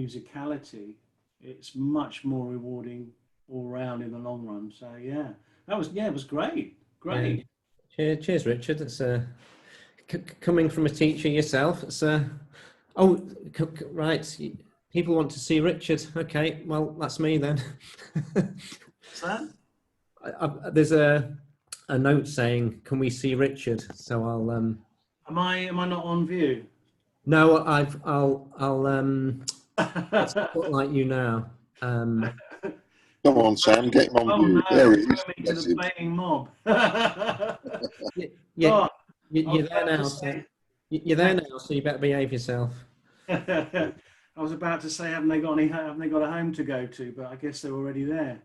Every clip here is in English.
musicality, it's much more rewarding all round in the long run. So yeah, it was great. Great. Yeah. Cheers, Richard. It's coming from a teacher yourself. It's right. People want to see Richard. Okay, well that's me then. What's that? There's a note saying, "Can we see Richard?" So I'll. Am I not on view? No, I'll spotlight you now. Come on, Sam, get him on Oh view. no! There he is. Me to the debating mob. Yeah, Oh, you're there now. You're there now, so you better behave yourself. I was about to say, haven't they got a home to go to? But I guess they're already there.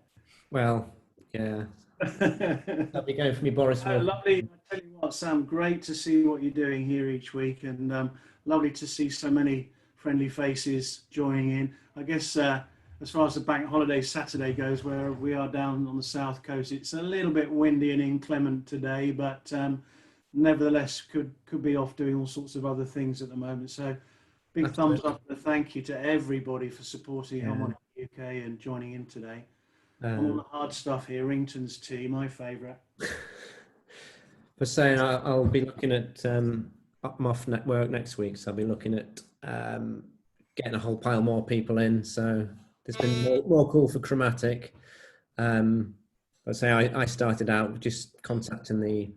Well, yeah. That'll be going for me, Boris. Lovely. I tell you what, Sam, great to see what you're doing here each week, and lovely to see so many friendly faces joining in. I guess as far as the bank holiday Saturday goes, where we are down on the south coast, it's a little bit windy and inclement today, but nevertheless could be off doing all sorts of other things at the moment. So big thumbs up and a thank you to everybody for supporting Harmonica UK and joining in today. All the hard stuff here, Rington's tea, my favourite. For saying I'll be looking at I'm off network next week, so I'll be looking at getting a whole pile more people in. So there's been more call for chromatic. But say I started out just contacting the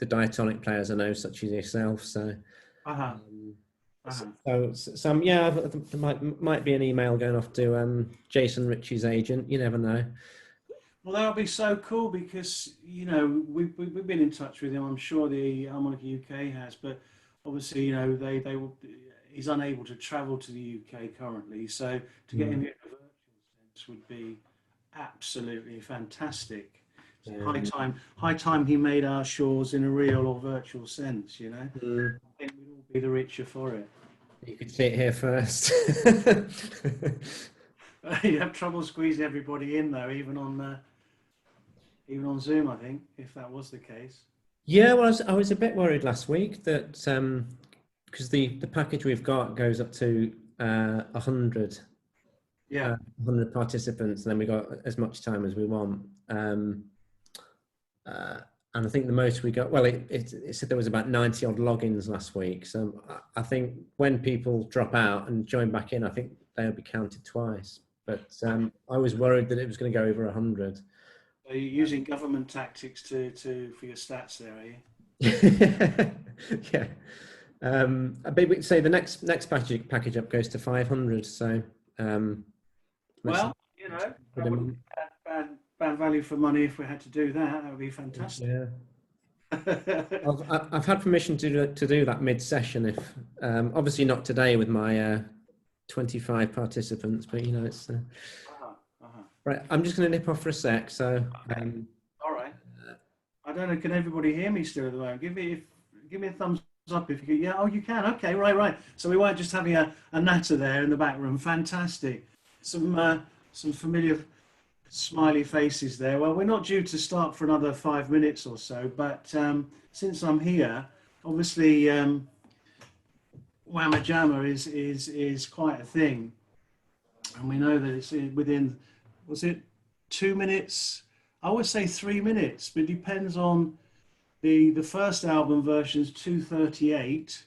diatonic players I know, such as yourself. So. So some there might be an email going off to Jason Ritchie's agent. You never know. Well, that would be so cool because we've been in touch with him. I'm sure the Harmonica UK has, but obviously he's unable to travel to the UK currently. So to get him in a virtual sense would be absolutely fantastic. So high time he made our shores in a real or virtual sense. I think we'd all be the richer for it. You could see it here first. You have trouble squeezing everybody in though, even on Zoom, I think, if that was the case. Yeah, well, I was a bit worried last week that because the package we've got goes up to 100. Yeah. 100 participants, and then we got as much time as we want. And I think the most we got, well, it said there was about 90 odd logins last week. So I think when people drop out and join back in, I think they'll be counted twice. But I was worried that it was going to go over 100. Are you using government tactics for your stats there, are you? Yeah. But we say the next package up goes to 500. So well, that wouldn't be bad value for money if we had to do that. That would be fantastic. Yeah. I've had permission to do that mid-session. If obviously not today with my 25 participants, but it's right. I'm just going to nip off for a sec. So all right. I don't know. Can everybody hear me still at the moment? Give me a thumbs up if you can. Yeah. Oh, you can. Okay. Right. So we weren't just having a natter there in the back room. Fantastic. Some familiar smiley faces there. Well, we're not due to start for another 5 minutes or so, but since I'm here, obviously Whammer Jammer is quite a thing, and we know that it's within, was it 2 minutes? I would say 3 minutes, but it depends on the first album version's 2:38,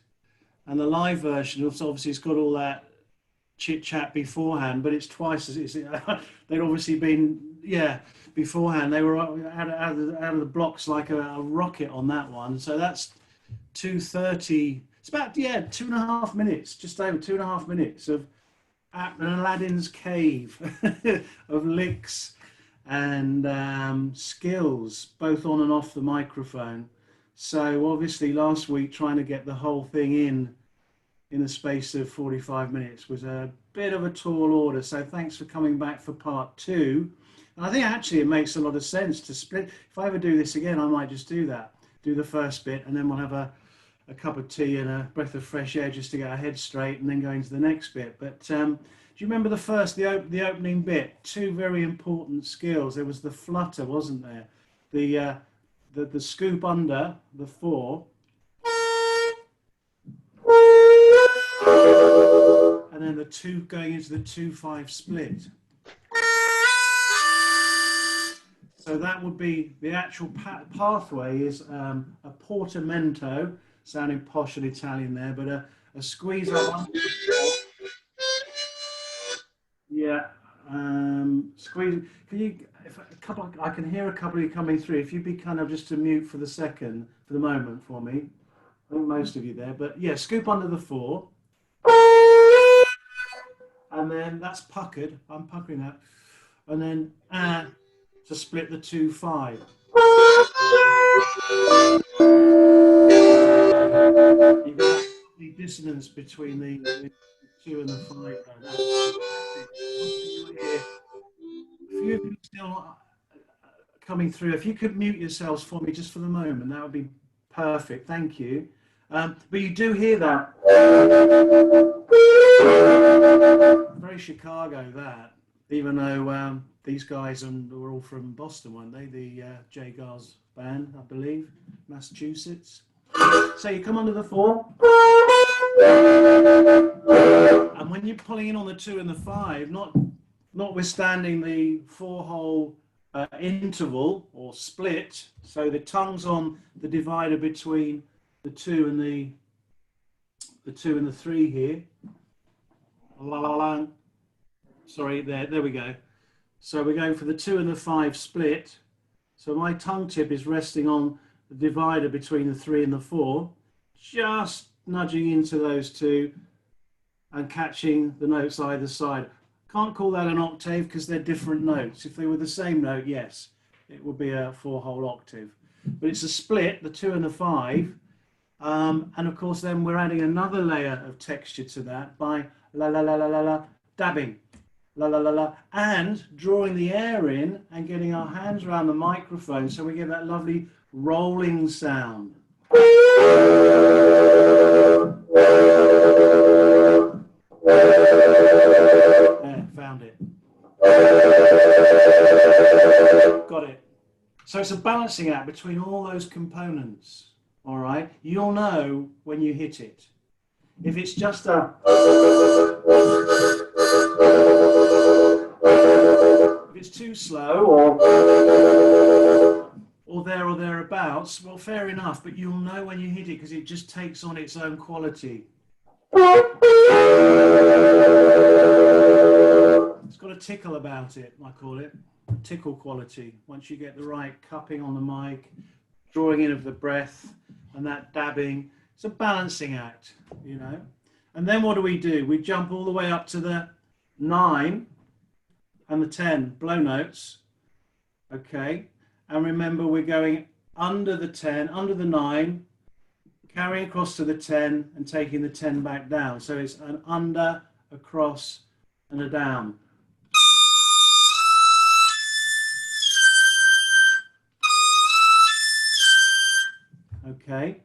and the live version obviously it's got all that chit chat beforehand, but it's twice as they'd obviously been beforehand. They were out of the blocks like a rocket on that one. So that's 2:30. It's about 2.5 minutes, just over 2.5 minutes of Aladdin's cave of licks and skills, both on and off the microphone. So obviously last week trying to get the whole thing in the space of 45 minutes was a bit of a tall order. So thanks for coming back for part 2. And I think actually it makes a lot of sense to split. If I ever do this again, I might just do that. Do the first bit, and then we'll have a cup of tea and a breath of fresh air just to get our heads straight, and then go into the next bit. But do you remember the opening bit? 2 very important skills. There was the flutter, wasn't there? The scoop under the 4. and then the 2 going into the 2-5 split. So that would be the actual pathway is a portamento, sounding posh and Italian there, but a squeeze up. Yeah, squeeze. Can you? If a couple, I can hear a couple of you coming through. If you'd be kind of just to mute for the moment for me. I think most of you there, but yeah, scoop under the 4, and then that's puckered. I'm puckering that, and then to split the 2-5. You get the dissonance between the 2 and the 5. A few of you still coming through. If you could mute yourselves for me just for the moment, that would be perfect. Thank you. But you do hear that. Very Chicago, that. Even though these guys were all from Boston, weren't they? The Jay Gars band, I believe, Massachusetts. So you come under the 4. And when you're pulling in on the 2 and the 5, notwithstanding the 4-hole interval or split, so the tongue's on the divider between the 2 and the 2 and the 3 here. La la la. Sorry, there we go. So we're going for the 2 and the 5 split. So my tongue tip is resting on the divider between the 3 and the 4, just nudging into those 2 and catching the notes either side. Can't call that an octave because they're different notes. If they were the same note, yes, it would be a 4-hole octave. But it's a split, the 2 and the 5. And of course, then we're adding another layer of texture to that by la la la la la la, dabbing, la la la la, and drawing the air in and getting our hands around the microphone so we get that lovely rolling sound. There, found it. Got it. So it's a balancing act between all those components. All right, you'll know when you hit it. If it's just if it's too slow or there or thereabouts, well, fair enough, but you'll know when you hit it because it just takes on its own quality. It's got a tickle about it, I call it, tickle quality. Once you get the right cupping on the mic, drawing in of the breath and that dabbing, it's a balancing act, you know. And then what do? We jump all the way up to the 9 and the 10 blow notes, okay. And remember, we're going under the 10, under the 9, carrying across to the 10 and taking the 10 back down. So it's an under, across, and a down. Okay.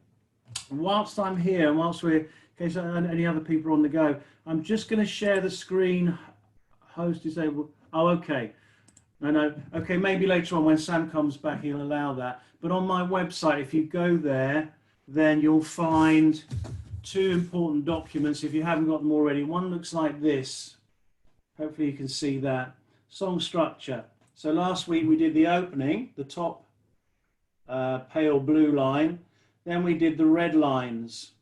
Whilst I'm here, and whilst we're, in case any other people are on the go, I'm just going to share the screen. Host disabled. Oh, okay. No. Okay, maybe later on when Sam comes back, he'll allow that. But on my website, if you go there, then you'll find 2 important documents if you haven't got them already. One looks like this. Hopefully you can see that. Song structure. So last week we did the opening, the top pale blue line. Then we did the red lines,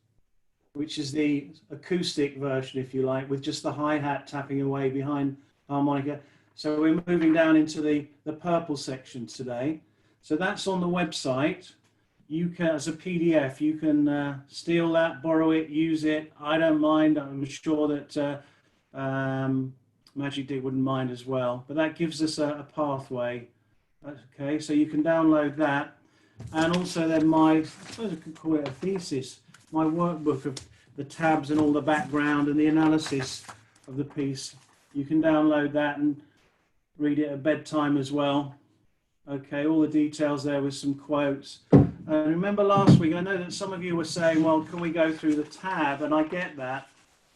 which is the acoustic version, if you like, with just the hi-hat tapping away behind harmonica. So we're moving down into the purple section today. So that's on the website. You can, as a PDF, you can steal that, borrow it, use it. I don't mind. I'm sure that Magic Dick wouldn't mind as well. But that gives us a pathway. Okay, so you can download that. And also then I suppose I could call it a thesis, my workbook of the tabs and all the background and the analysis of the piece. You can download that and read it at bedtime as well. Okay, all the details there with some quotes. And remember last week, I know that some of you were saying, well, can we go through the tab? And I get that.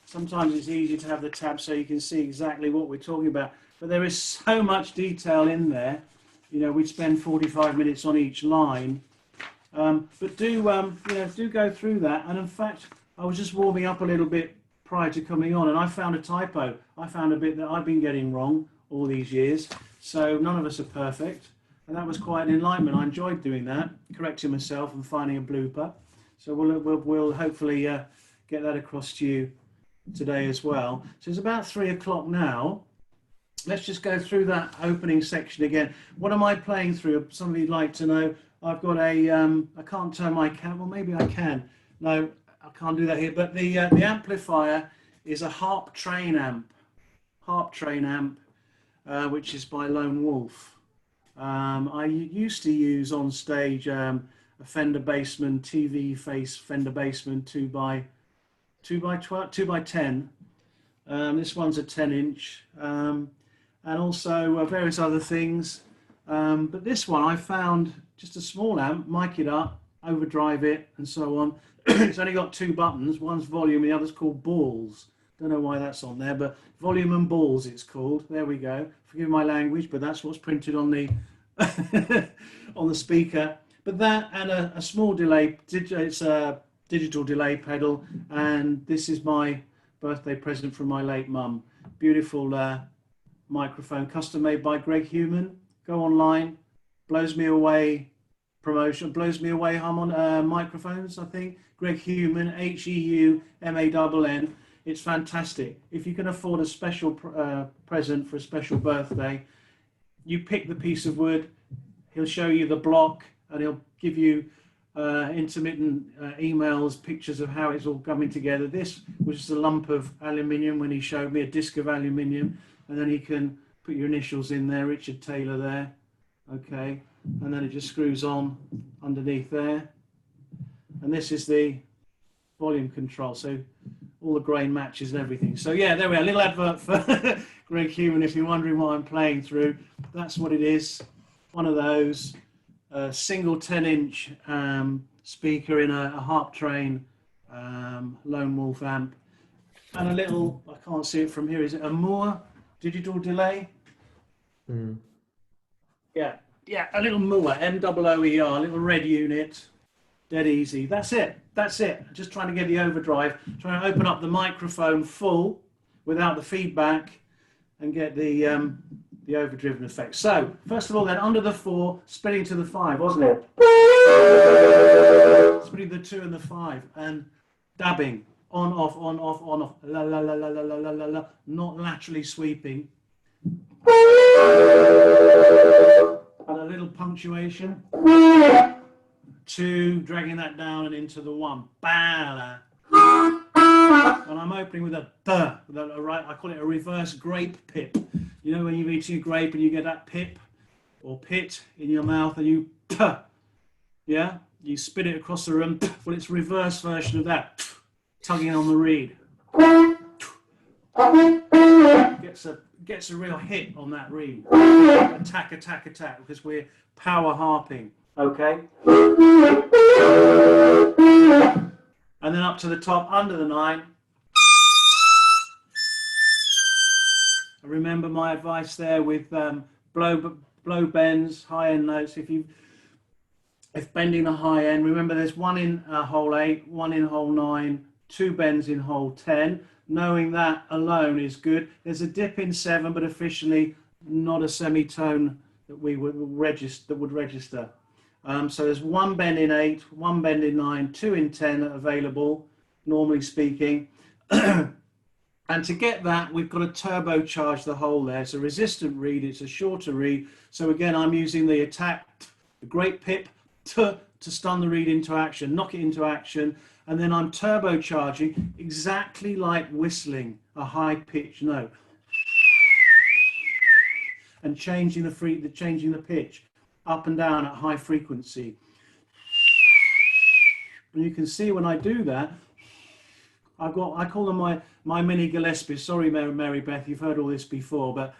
Sometimes it's easy to have the tab so you can see exactly what we're talking about. But there is so much detail in there. You know, we'd spend 45 minutes on each line. But do go through that. And in fact, I was just warming up a little bit prior to coming on, and I found a typo. I found a bit that I've been getting wrong all these years. So none of us are perfect, and that was quite an enlightenment. I enjoyed doing that, correcting myself and finding a blooper. So we'll hopefully get that across to you today as well. So it's about 3 o'clock now. Let's just go through that opening section again. What am I playing through? Somebody'd like to know. I've got a, I can't turn my cam, well maybe I can. No, I can't do that here, but the amplifier is a Harp Train amp, which is by Lone Wolf. I used to use on stage a Fender Bassman, TV face Fender Bassman 2x10. This one's a 10-inch, and also various other things. But this one I found just a small amp, mic it up, overdrive it, and so on. It's only got 2 buttons. One's volume, the other's called balls. Don't know why that's on there, but volume and balls it's called. There we go. Forgive my language, but that's what's printed on the on the speaker. But that and a small delay. It's a digital delay pedal, and this is my birthday present from my late mum. Beautiful microphone, custom made by Greg Human. Go online. Blows Me Away promotion. Blows Me Away microphones, I think. Greg Human, HEUMANN. It's fantastic. If you can afford a special present for a special birthday, you pick the piece of wood, he'll show you the block, and he'll give you intermittent emails, pictures of how it's all coming together. This was just a lump of aluminium when he showed me, a disc of aluminium, and then he can put your initials in there, Richard Taylor there, okay, and then it just screws on underneath there. And this is the volume control, so all the grain matches and everything. So yeah, there we are, a little advert for Greg Human if you're wondering what I'm playing through. That's what it is, one of those. Single 10-inch speaker in a Harp Train Lone Wolf amp, and a little, I can't see it from here, is it a Moore digital delay? Yeah, a little Moore, MOOER, a little red unit, dead easy. That's it. Just trying to get the overdrive, trying to open up the microphone full without the feedback and get the overdriven effect. So first of all, then under the 4, splitting to the 5, wasn't it? Splitting the 2 and the 5, and dabbing on off, la la la la la la la la la, not laterally sweeping, and a little punctuation. 2, dragging that down and into the 1. Bala. And I'm opening with a duh, right? I call it a reverse grape pip. You know when you're eating a grape and you get that pip or pit in your mouth and you puh, yeah, you spit it across the room. Well, it's a reverse version of that, tugging on the reed. Gets a real hit on that reed. Attack, because we're power harping. Okay. And then up to the top under the 9. Remember my advice there with blow bends, high end notes. If bending the high end, remember there's 1 in hole 8, 1 in hole 9, 2 bends in hole 10. Knowing that alone is good. There's a dip in 7, but officially not a semitone that would register. So there's 1 bend in 8, 1 bend in 9, 2 in 10 available, normally speaking. And to get that, we've got to turbocharge the hole there. It's a resistant reed, it's a shorter reed. So again, I'm using the attack, the great pip, to stun the reed into action, knock it into action. And then I'm turbocharging exactly like whistling a high-pitched note. And changing the pitch up and down at high frequency. And you can see when I do that, I call them my mini Gillespies. Sorry, Mary Beth, you've heard all this before, but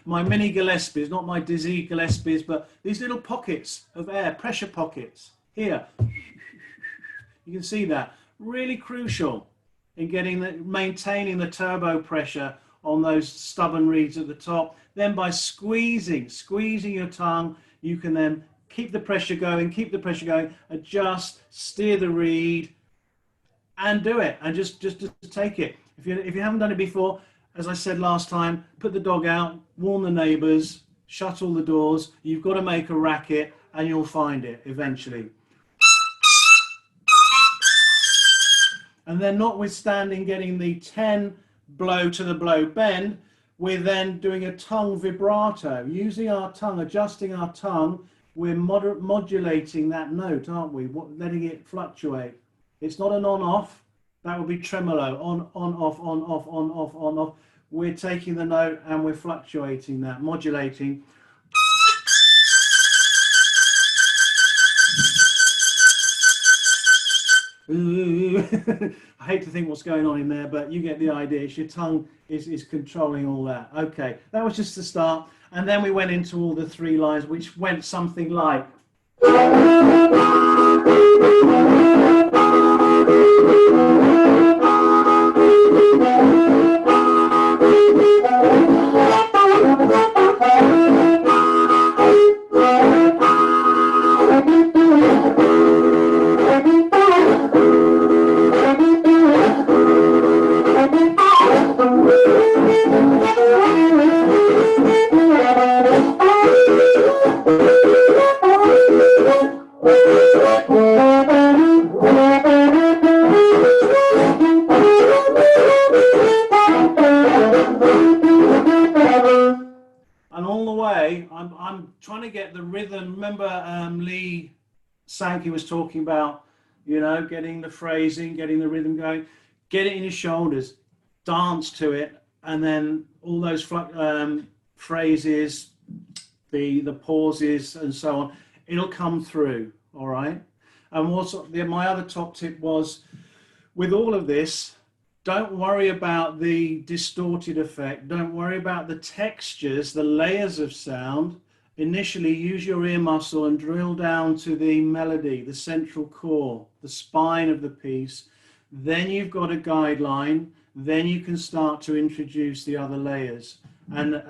my mini Gillespies, not my Dizzy Gillespies, but these little pockets of air, pressure pockets here. You can see that. Really crucial in maintaining the turbo pressure on those stubborn reeds at the top. Then by squeezing your tongue, you can then keep the pressure going, adjust, steer the reed, and do it, and just take it. If you haven't done it before, as I said last time, put the dog out, warn the neighbours, shut all the doors. You've got to make a racket, and you'll find it eventually. And then, notwithstanding getting the 10 blow to the blow bend, we're then doing a tongue vibrato. Using our tongue, adjusting our tongue, we're modulating that note, aren't we? Letting it fluctuate. It's not an on-off. That would be tremolo. On, off, on, off, on, off, on, off. We're taking the note and we're fluctuating that, modulating. I hate to think what's going on in there, but you get the idea. It's your tongue is controlling all that. Okay, that was just the start. And then we went into all the 3 lines, which went something like. And all the way, I'm trying to get the rhythm. Remember, Lee Sankey was talking about, you know, getting the phrasing, getting the rhythm going, get it in your shoulders, dance to it, and then all those phrases, the pauses, and so on. It'll come through. All right. And also, my other top tip was, with all of this, don't worry about the distorted effect. Don't worry about the textures, the layers of sound. Initially, use your ear muscle and drill down to the melody, the central core, the spine of the piece. Then you've got a guideline. Then you can start to introduce the other layers. And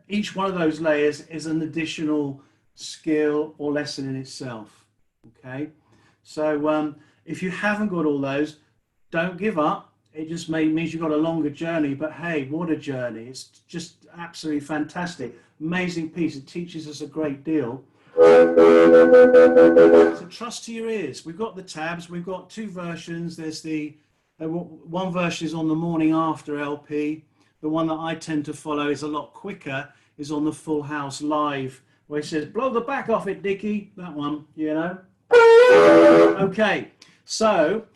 each one of those layers is an additional skill or lesson in itself. Okay? So if you haven't got all those, don't give up. It just means you've got a longer journey, but hey, what a journey. It's just absolutely fantastic. Amazing piece. It teaches us a great deal. So trust to your ears. We've got the tabs. We've got 2 versions. There's the one version is on the morning after LP. The one that I tend to follow is a lot quicker, is on the Full House Live, where it says, blow the back off it, Dickie. That one, you know. Okay, so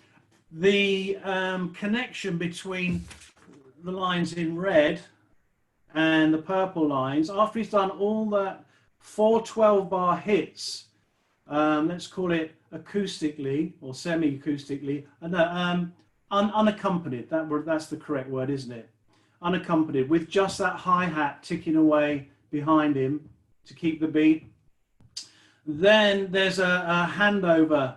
the connection between the lines in red and the purple lines, after he's done all that 4 12-bar hits, let's call it acoustically or semi-acoustically, unaccompanied, that's the correct word, isn't it? Unaccompanied, with just that hi-hat ticking away behind him to keep the beat. Then there's a handover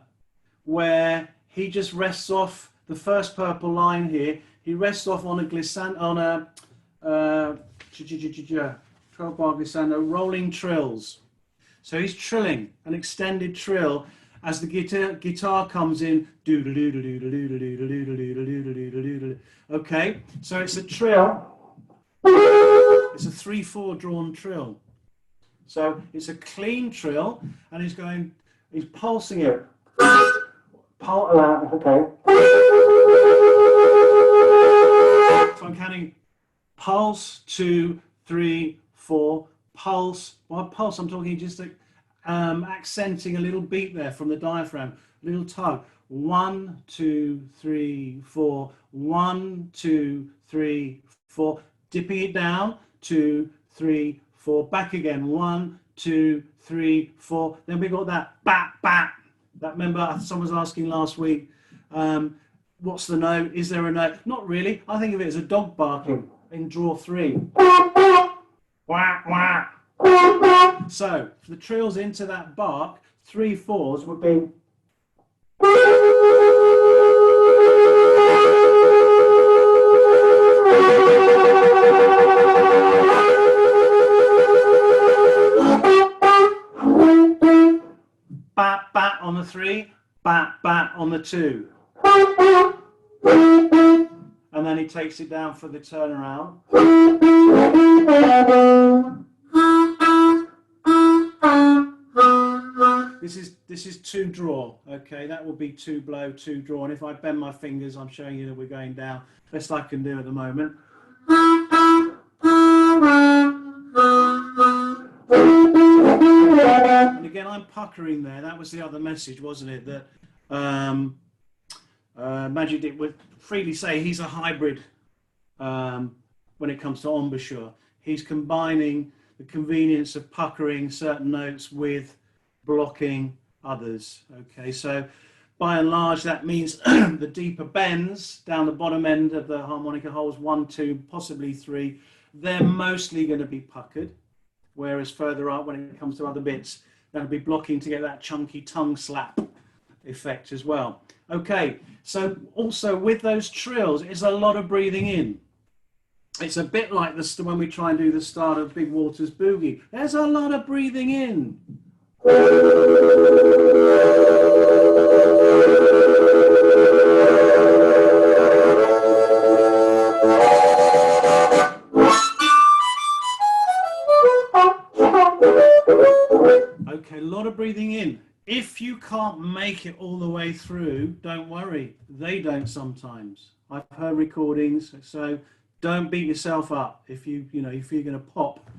where he just rests off the first purple line here. He rests off on a glissando, on a 12-bar glissando, rolling trills. So he's trilling, an extended trill, as the guitar comes in. Okay, so it's a trill. It's a 3/4 drawn trill. So it's a clean trill, and he's pulsing it. Okay. So I'm counting pulse, 2, 3, 4, pulse. By pulse, I'm talking just accenting a little beat there from the diaphragm, a little tug. 1, 2, 3, 4. 1, 2, 3, 4. Dipping it down. 2, 3, 4. Back again. 1, 2, 3, 4. Then we got that bat bat. That, remember, someone was asking last week, what's the note? Is there a note? Not really. I think of it as a dog barking in draw 3. Wah, wah. So for the trills into that bark, 3 4s would be. Bat bat on the 3, bat bat on the 2. And then he takes it down for the turnaround. This is two draw, okay? That will be two blow, two draw. And if I bend my fingers, I'm showing you that we're going down. Best I can do at the moment. And again, I'm puckering there. That was the other message, wasn't it? That Magic Dick would freely say he's a hybrid when it comes to embouchure. He's combining the convenience of puckering certain notes with blocking others. Okay, so by and large, that means the deeper bends down the bottom end of the harmonica holes, 1, 2, possibly 3, they're mostly going to be puckered, whereas further up, when it comes to other bits, that'll be blocking to get that chunky tongue slap effect as well. Okay, so also with those trills, it's a lot of breathing in. It's a bit like this when we try and do the start of Big Walter's Boogie. There's a lot of breathing in. Okay, a lot of breathing in. If you can't make it all the way through, don't worry. They don't sometimes. I've heard recordings, so don't beat yourself up if if you're going to pop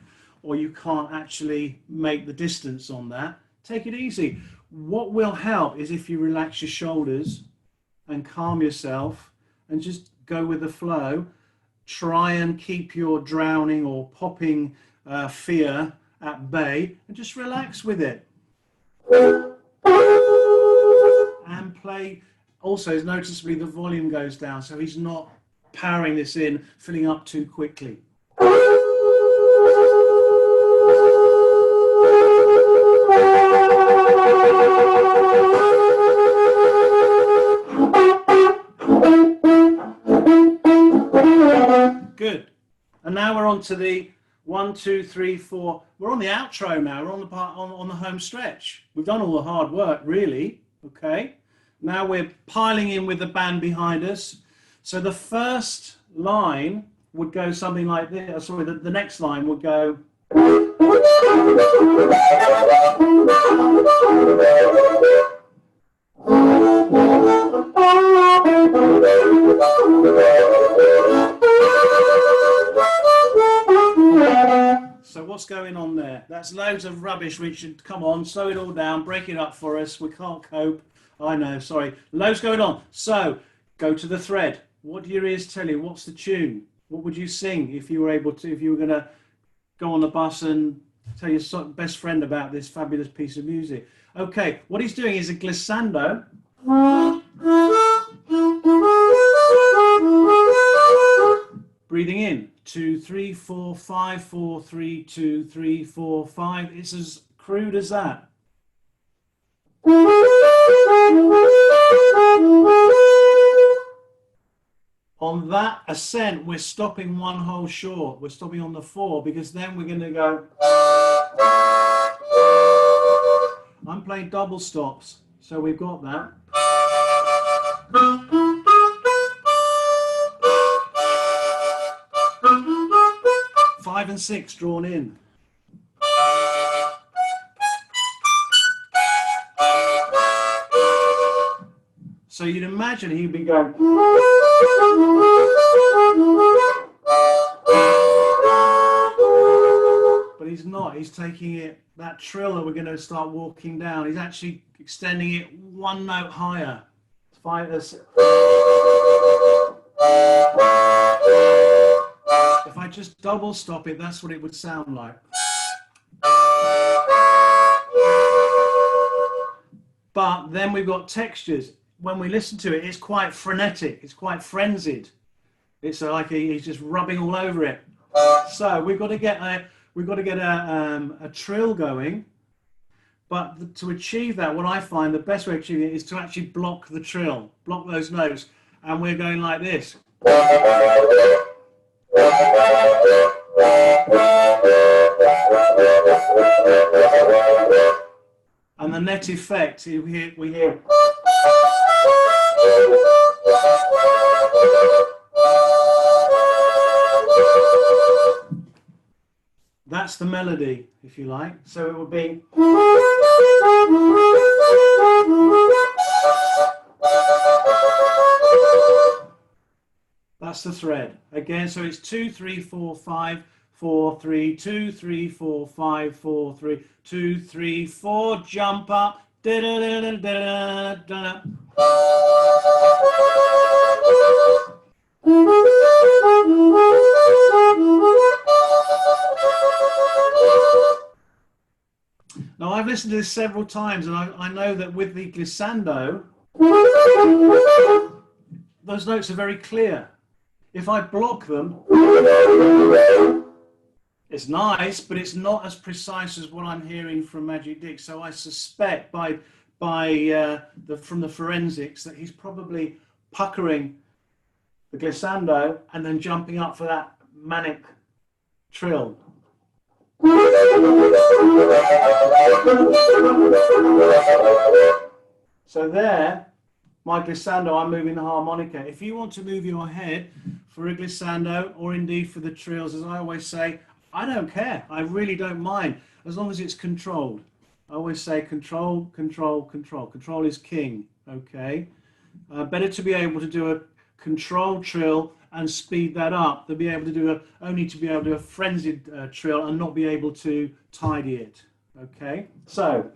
or you can't actually make the distance on that. Take it easy. What will help is if you relax your shoulders and calm yourself and just go with the flow. Try and keep your drowning or popping fear at bay and just relax with it. And play. Also, noticeably the volume goes down, so he's not powering this in, filling up too quickly. Good. And now we're on to the 1, 2, 3, 4. We're on the outro now. We're on the part on the home stretch. We've done all the hard work, really. Okay. Now we're piling in with the band behind us. So the first line would go something like this. Sorry, the next line would go. So what's going on there? That's loads of rubbish, Richard. Come on, slow it all down, break it up for us. We can't cope. I know, sorry. Loads going on. So go to the thread. What do your ears tell you? What's the tune? What would you sing if you were able to, if you were going to go on the bus and tell your best friend about this fabulous piece of music? Okay, what he's doing is a glissando. Breathing in. 2, 3, 4, 5, 4, 3, 2, 3, 4, 5. It's as crude as that. On that ascent, we're stopping one hole short. We're stopping on the 4 because then we're going to go. I'm playing double stops, so we've got that. 5 and 6 drawn in. So you'd imagine he'd be going. But he's not. He's taking it, that trill that we're going to start walking down, he's actually extending it one note higher. If I just double stop it, that's what it would sound like. But then we've got textures. When we listen to it, it's quite frenetic. It's quite frenzied. It's like he's just rubbing all over it. So we've got to get a trill going. But to achieve that, what I find the best way of achieving it is to actually block the trill, block those notes, and we're going like this. And the net effect, we hear That's the melody, if you like. So it would be. That's the thread. Again, so it's 2, 3, 4, 5, 4, 3, 2, 3, 4, 5, 4, 3, 2, 3, 4, jump up. Da, da, da, da, da, da, da. Now, I've listened to this several times, and I know that with the glissando, those notes are very clear. If I block them, it's nice, but it's not as precise as what I'm hearing from Magic Dick. So I suspect from the forensics that he's probably puckering the glissando and then jumping up for that manic trill. So there, my glissando, I'm moving the harmonica. If you want to move your head for a glissando or indeed for the trills, as I always say, I don't care. I really don't mind, as long as it's controlled. I always say control, control, control. Control is king, okay? Better to be able to do a controlled trill and speed that up than be able to do only to be able to do a frenzied trill and not be able to tidy it, okay? So,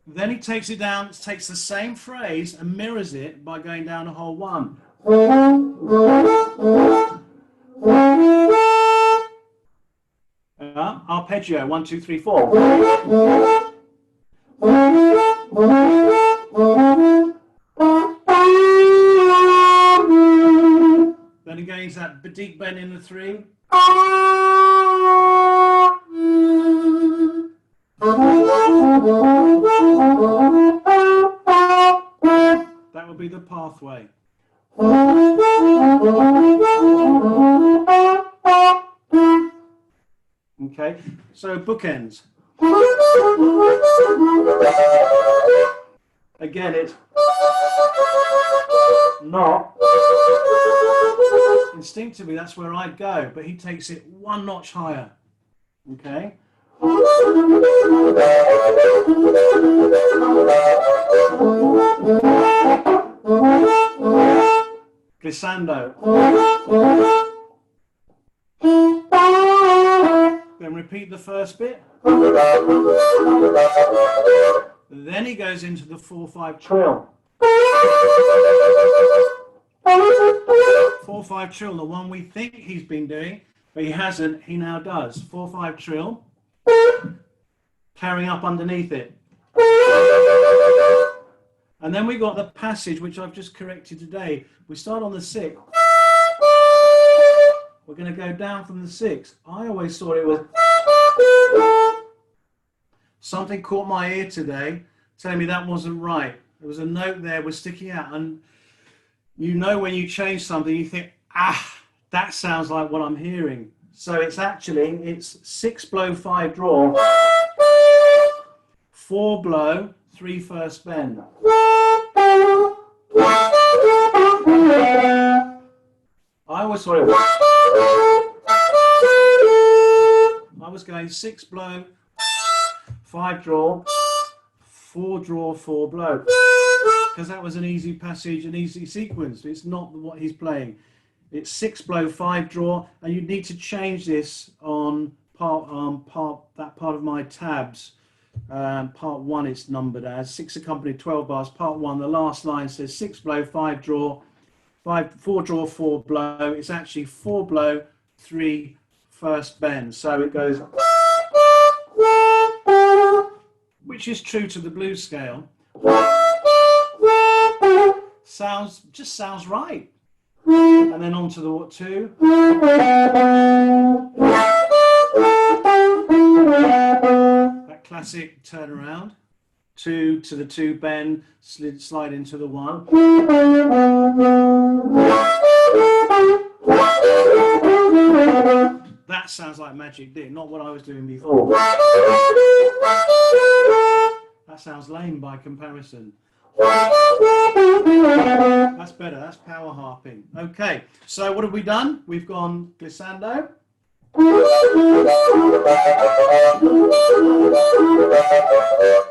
then he takes it down, takes the same phrase and mirrors it by going down a whole one. Arpeggio, 1, 2, 3, 4. Then again, it's that deep bend in the 3. That would be the pathway. Okay, so bookends. Again, it's not. Instinctively, that's where I'd go, but he takes it one notch higher. Okay. Glissando. Then repeat the first bit. Then he goes into the 4/5 trill. 4/5 trill, the one we think he's been doing, but he hasn't, he now does. 4/5 trill, carrying up underneath it. And then we got the passage, which I've just corrected today. We start on the 6. We're going to go down from the 6. I always thought it was. Something caught my ear today, telling me that wasn't right. There was a note there was sticking out, and you know when you change something, you think, that sounds like what I'm hearing. So it's 6 blow, 5 draw, 4 blow, 3 first bend. I always thought it was. I was going 6 blow, 5 draw, 4 draw, 4 blow, because that was an easy passage, an easy sequence. It's not what he's playing. It's 6 blow, 5 draw, and you need to change this on that part of my tabs. Part 1 it's numbered as 6 accompanied 12 bars. Part 1, the last line says 6 blow, 5 draw, 4 draw, 4 blow. It's actually 4 blow, 3 first bend. So it goes, which is true to the blues scale. Just sounds right. And then on to the 2. That classic turnaround. 2 to the 2 bend, slide into the 1. That sounds like Magic Dick, not what I was doing before. That That sounds lame by comparison. That's better. That's power harping. Okay, so what have we done? We've gone glissando.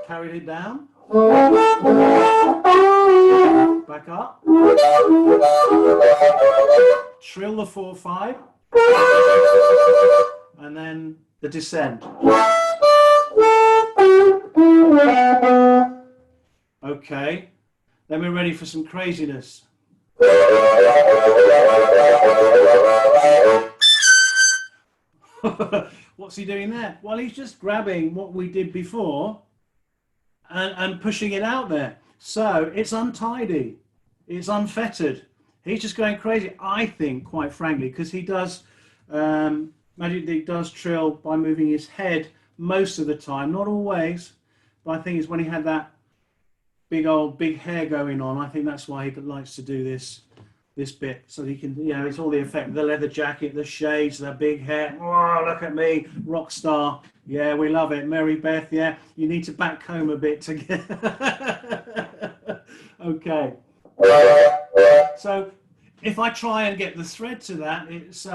Carried it down. Back up. Trill the 4/5. And then the descent. Okay, then we're ready for some craziness. What's he doing there? Well, he's just grabbing what we did before and pushing it out there. So it's untidy, it's unfettered. He's just going crazy, I think, quite frankly, because he does, Magic Dick does trill by moving his head most of the time, not always, but I think it's when he had that big hair going on. I think that's why he likes to do this bit, so he can, you know, it's all the effect, the leather jacket, the shades, the big hair. Oh, look at me, rock star. Yeah, we love it. Mary Beth, yeah, you need to back comb a bit to get. Okay. So if I try and get the thread to that, it's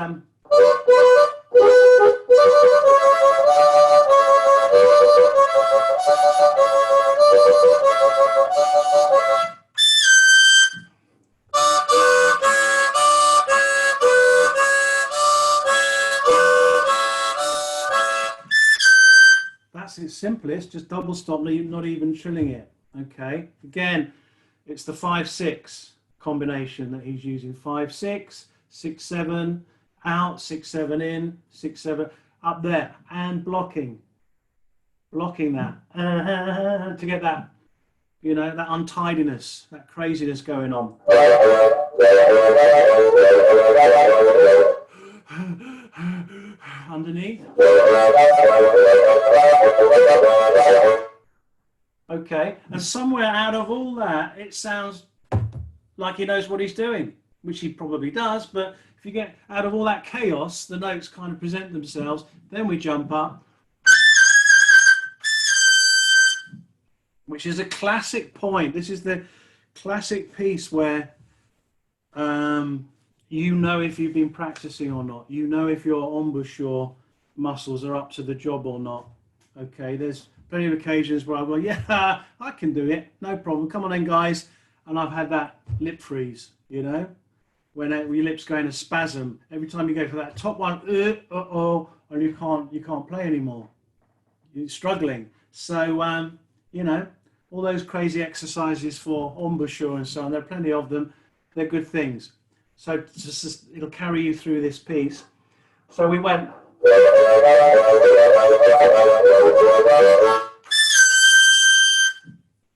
that's its simplest, just double stop, not even trilling it. Okay, again, it's the 5/6 combination that he's using. 5/6, 6/7 out, 6/7 in, 6/7 up there, and blocking that to get that, you know, that untidiness, that craziness going on. Underneath. Okay, and somewhere out of all that, it sounds like he knows what he's doing, which he probably does, but if you get out of all that chaos, the notes kind of present themselves, then we jump up, which is a classic point. This is the classic piece where you know if you've been practicing or not. You know if your embouchure muscles are up to the job or not. Okay, there's plenty of occasions where I go, yeah, I can do it, no problem. Come on then, guys. And I've had that lip freeze, you know, when your lips go in a spasm. Every time you go for that top one, and you can't play anymore. You're struggling. So, you know, all those crazy exercises for embouchure and so on, there are plenty of them. They're good things. So just, it'll carry you through this piece. So we went.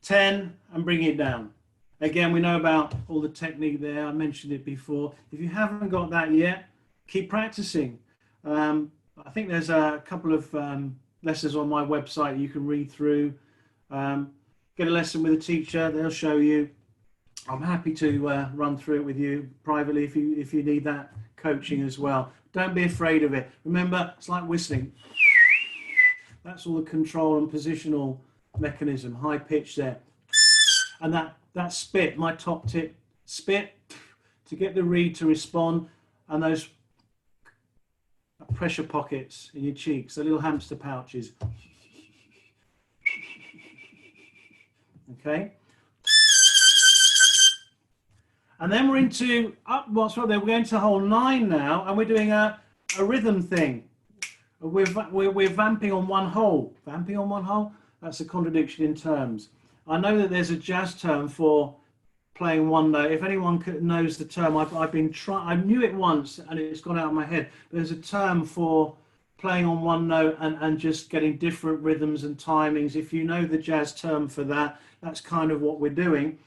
10 and bring it down. Again, we know about all the technique there. I mentioned it before. If you haven't got that yet, keep practicing. I think there's a couple of lessons on my website you can read through. Get a lesson with a teacher, they'll show you. I'm happy to run through it with you privately if you need that coaching as well. Don't be afraid of it. Remember, it's like whistling. That's all the control and positional mechanism, high pitch there. And that spit, my top tip, spit to get the reed to respond, and those pressure pockets in your cheeks, the little hamster pouches. Okay. And then we're into what's right there. We're going to hole 9 now, and we're doing a rhythm thing. We're vamping on one hole. Vamping on one hole? That's a contradiction in terms. I know that there's a jazz term for playing one note. If anyone knows the term, I've been trying. I knew it once, and it's gone out of my head. There's a term for playing on one note and just getting different rhythms and timings. If you know the jazz term for that, that's kind of what we're doing.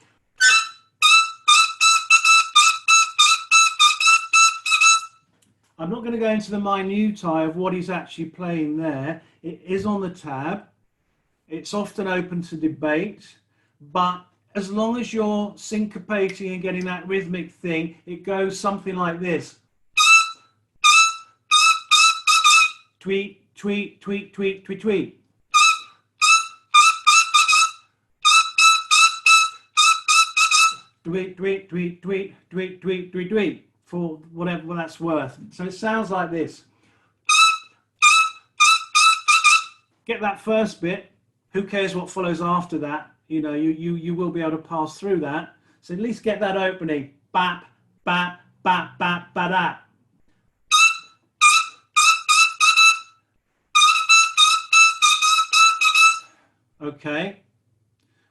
I'm not going to go into the minutiae of what he's actually playing there. It is on the tab. It's often open to debate, but as long as you're syncopating and getting that rhythmic thing, it goes something like this. Tweet, tweet, tweet, tweet, tweet, tweet. Tweet, tweet, tweet, tweet, tweet, tweet, tweet, tweet, for whatever that's worth. So it sounds like this. Get that first bit. Who cares what follows after that? You know, you will be able to pass through that. So at least get that opening. Bap, bap, bap, bap, ba-da. Okay.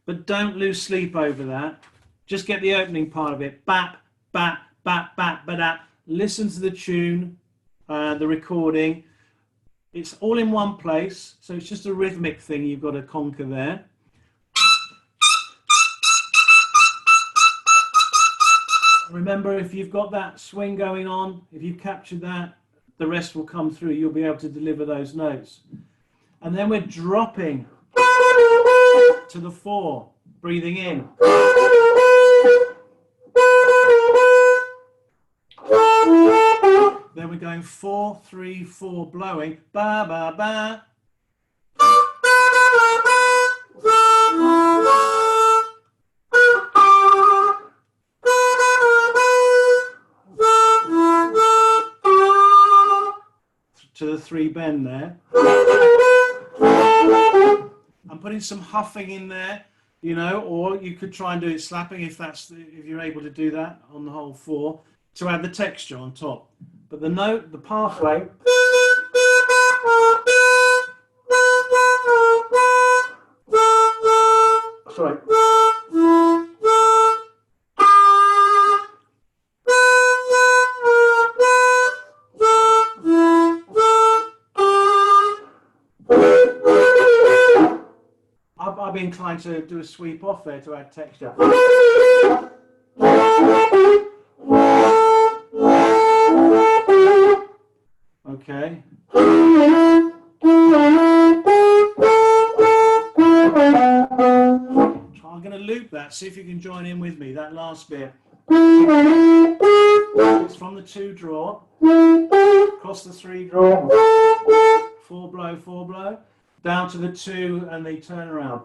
But don't lose sleep over that. Just get the opening part of it. Bap, bap, bap, bap, ba-da. Listen to the tune, the recording. It's all in one place, so it's just a rhythmic thing you've got to conquer there. Remember, if you've got that swing going on, if you've captured that, the rest will come through. You'll be able to deliver those notes. And then we're dropping to the 4, breathing in. Then we're going 4, 3, 4, blowing. Ba, ba, ba. To the 3 bend there. I'm putting some huffing in there, you know, or you could try and do it slapping if you're able to do that on the whole 4 to add the texture on top. But the note, the pathway. Sorry. I'd be inclined to do a sweep off there to add texture. Okay. I'm going to loop that, see if you can join in with me, that last bit. It's from the 2 draw, across the 3 draw, 4 blow, 4 blow, down to the 2 and the turn around.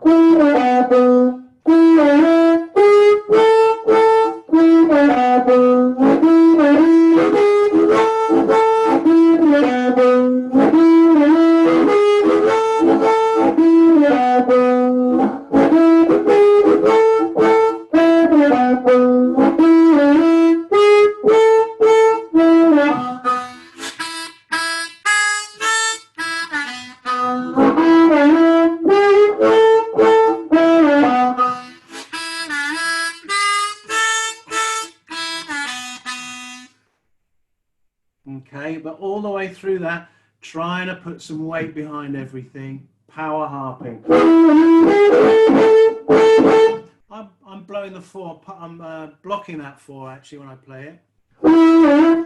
Okay, but all the way through that, trying to put some weight behind everything, power harping. I'm blowing the 4, I'm blocking that 4 actually when I play it.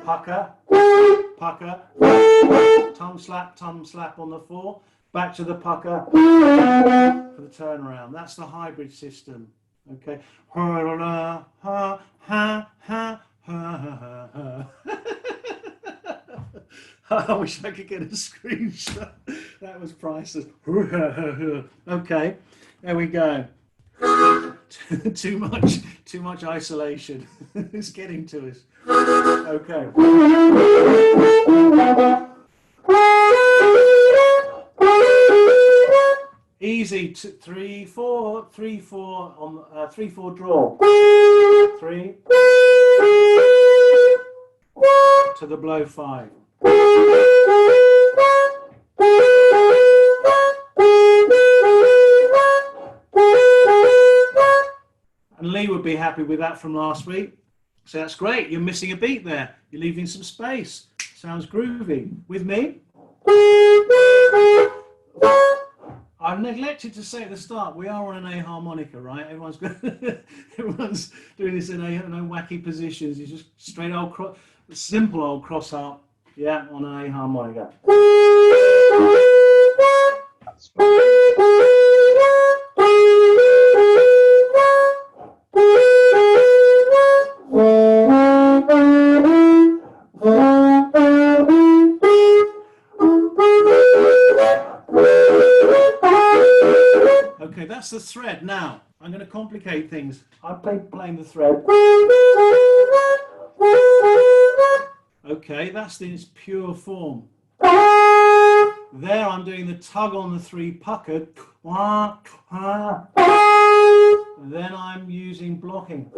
Pucker, pucker, tongue slap on the 4, back to the pucker for the turnaround. That's the hybrid system. Okay. I wish I could get a screenshot. That was priceless. Okay, there we go. Too much isolation. It's getting to us. Okay. Easy. 3, 4, 3, 4 on 3, 4 draw. 3 to the blow 5. And Lee would be happy with that from last week. So that's great. You're missing a beat there. You're leaving some space. Sounds groovy. With me? I've neglected to say at the start, we are on an A harmonica, right? Everyone's doing this in wacky positions. It's just straight old, simple old cross harp. Yeah, on an A harmonica. Okay, that's the thread. Now, I'm going to complicate things. I'm playing the thread. Okay, that's in its pure form. There I'm doing the tug on the 3 puckered. Then I'm using blocking.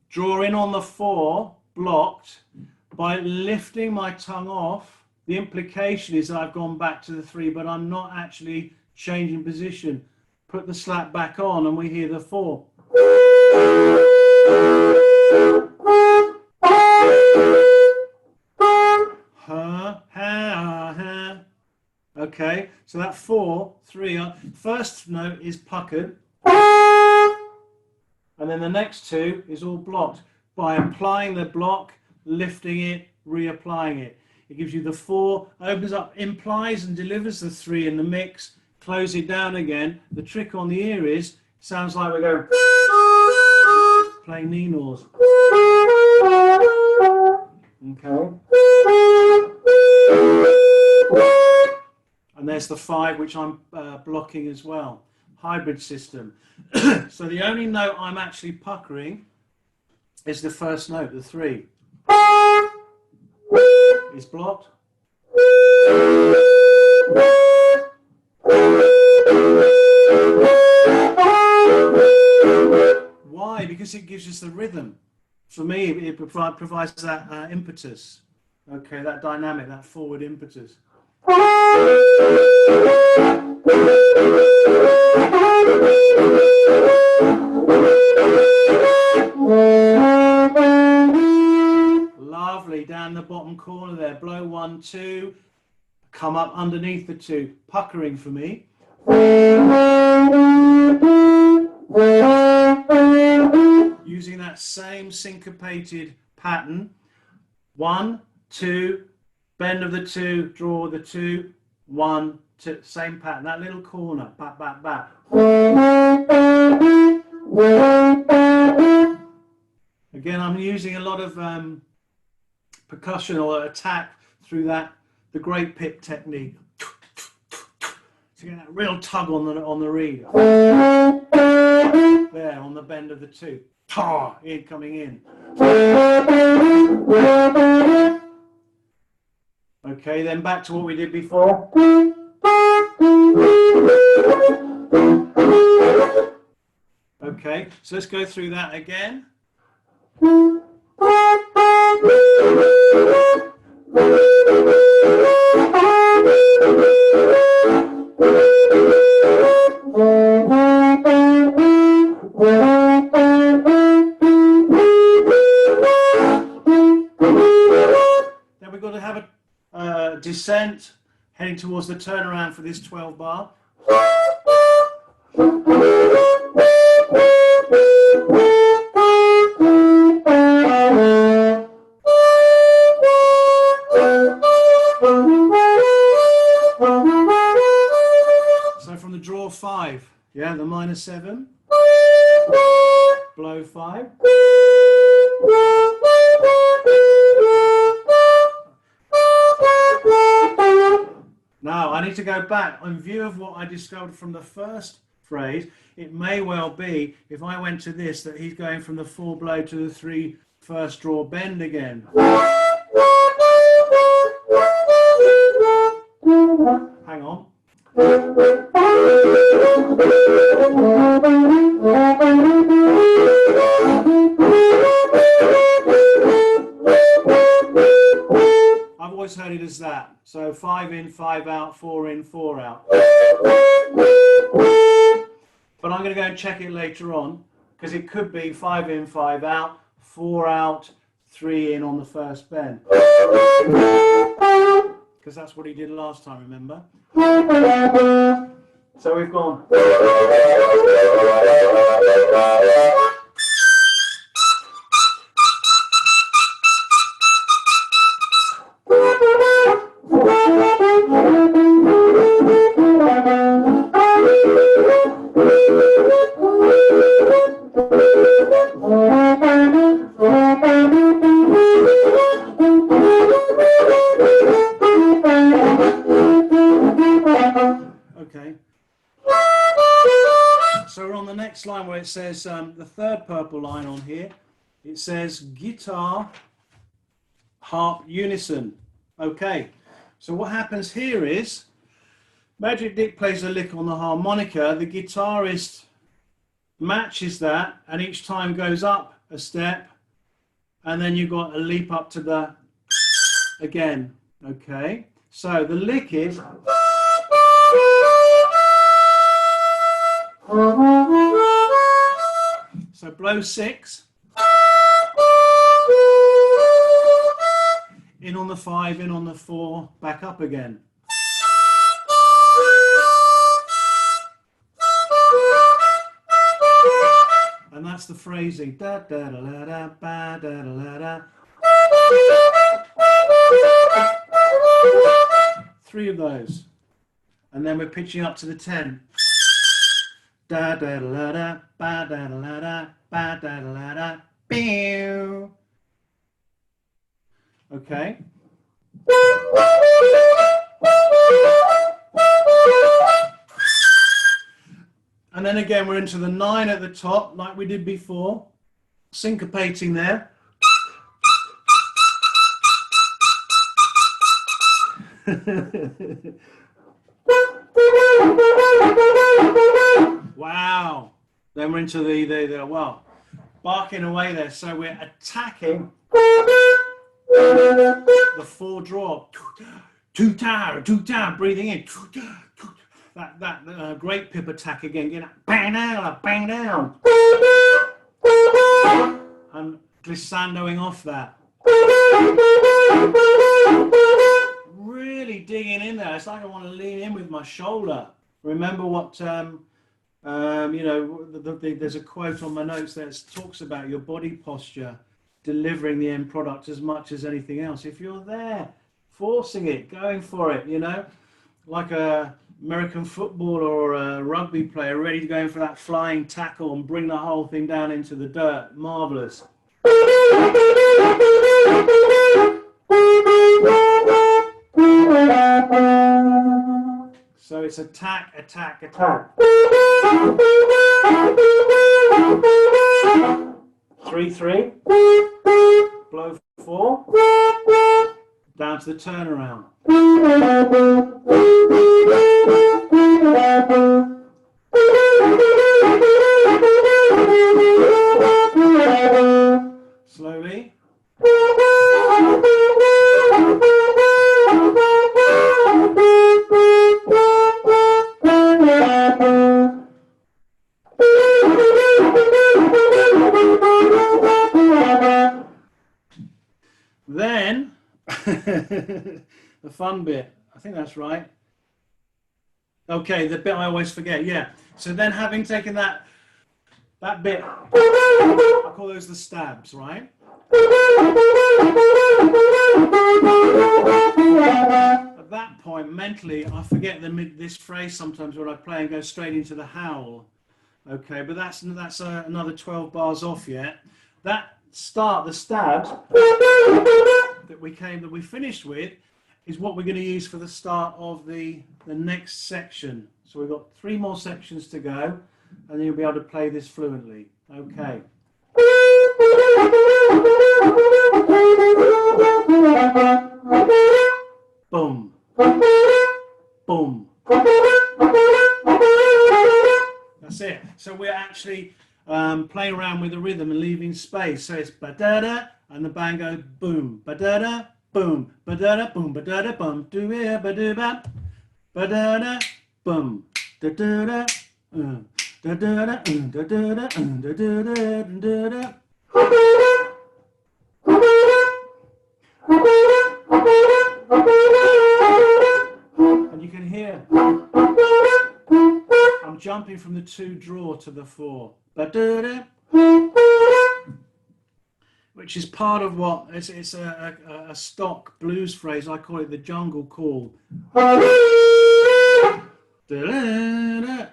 Draw in on the 4, blocked. By lifting my tongue off, the implication is that I've gone back to the 3, but I'm not actually changing position. Put the slap back on and we hear the 4. Okay, so that 4, 3, first note is puckered, and then the next 2 is all blocked. By applying the block, lifting it, reapplying it. It gives you the 4, opens up, implies and delivers the 3 in the mix, close it down again. The trick on the ear is, sounds like we're going, playing Ninors. Okay. And there's the 5, which I'm blocking as well. Hybrid system. So the only note I'm actually puckering is the first note, the 3. Is blocked. Why? Because it gives us the rhythm. For me, it provides that impetus. Okay, that dynamic, that forward impetus. Lovely, down the bottom corner there, blow 1, 2, come up underneath the 2, puckering for me. Using that same syncopated pattern, 1, 2, bend of the 2, draw the 2, 1, 2, same pattern, that little corner, bat, bat, bat. Again, I'm using a lot of percussion or attack through that, the great pip technique. To get that real tug on the reed. There, on the bend of the 2. In coming in. Okay, then back to what we did before. Okay, so let's go through that again. Then we've got to have a descent heading towards the turnaround for this 12 bar. So from the draw 5, yeah, the minor 7, blow 5. Now, I need to go back. In view of what I discovered from the first phrase, it may well be, if I went to this, that he's going from the 4 blow to the 3 first draw bend again. Hang on. I've always heard it as that. So 5 in, 5 out, 4 in, 4 out. But I'm going to go and check it later on, because it could be 5 in, 5 out, 4 out, 3 in on the first bend. Because that's what he did last time, remember? So we've gone. Okay. next line where it says, the third purple line on here, it says guitar, harp, unison. Okay, so what happens here is, Magic Dick plays a lick on the harmonica, the guitarist matches that, and each time goes up a step, and then you've got a leap up to the again. Okay, so the lick is so blow 6, in on the 5, in on the 4, back up again. And that's the phrasing. Da da da da da ba da da da da. 3 of those, and then we're pitching up to the 10. Da da da da ba da da da ba da da da. Pew. Okay. And then again, we're into the 9 at the top, like we did before, syncopating there. Wow. Then we're into the well, barking away there. So we're attacking the 4 drop. Two down, breathing in. That great pip attack again, getting bang down, and glissandoing off that. Really digging in there. It's like I want to lean in with my shoulder. Remember what, you know, there's a quote on my notes that talks about your body posture delivering the end product as much as anything else. If you're there, forcing it, going for it, you know, like a American footballer or a rugby player ready to go in for that flying tackle and bring the whole thing down into the dirt. Marvelous. So it's attack, attack, attack. 3-3. Blow 4. Down to the turnaround. Slowly. Then, the fun bit, I think that's right. Okay, the bit I always forget, yeah. So then having taken that bit, I call those the stabs, right? At that point, mentally, I forget this phrase sometimes when I play and go straight into the howl. Okay, but that's another 12 bars off yet. That start, the stabs that we finished with, is what we're going to use for the start of the next section. So we've got 3 more sections to go, and then you'll be able to play this fluently. Okay. Boom. Boom. That's it. So we're actually playing around with the rhythm and leaving space. So it's ba-da-da, and the band goes boom, ba-da-da, boom, ba-da-da, boom, ba-da-da, boom, do-ya, ba-do-ba, ba-da-da, boom, da-da-da, da-da-da, da-da-da, da-da-da, da-da-da. And you can hear I'm jumping from the 2 draw to the 4, ba-da-da, which is part of what it's a stock blues phrase. I call it the jungle call.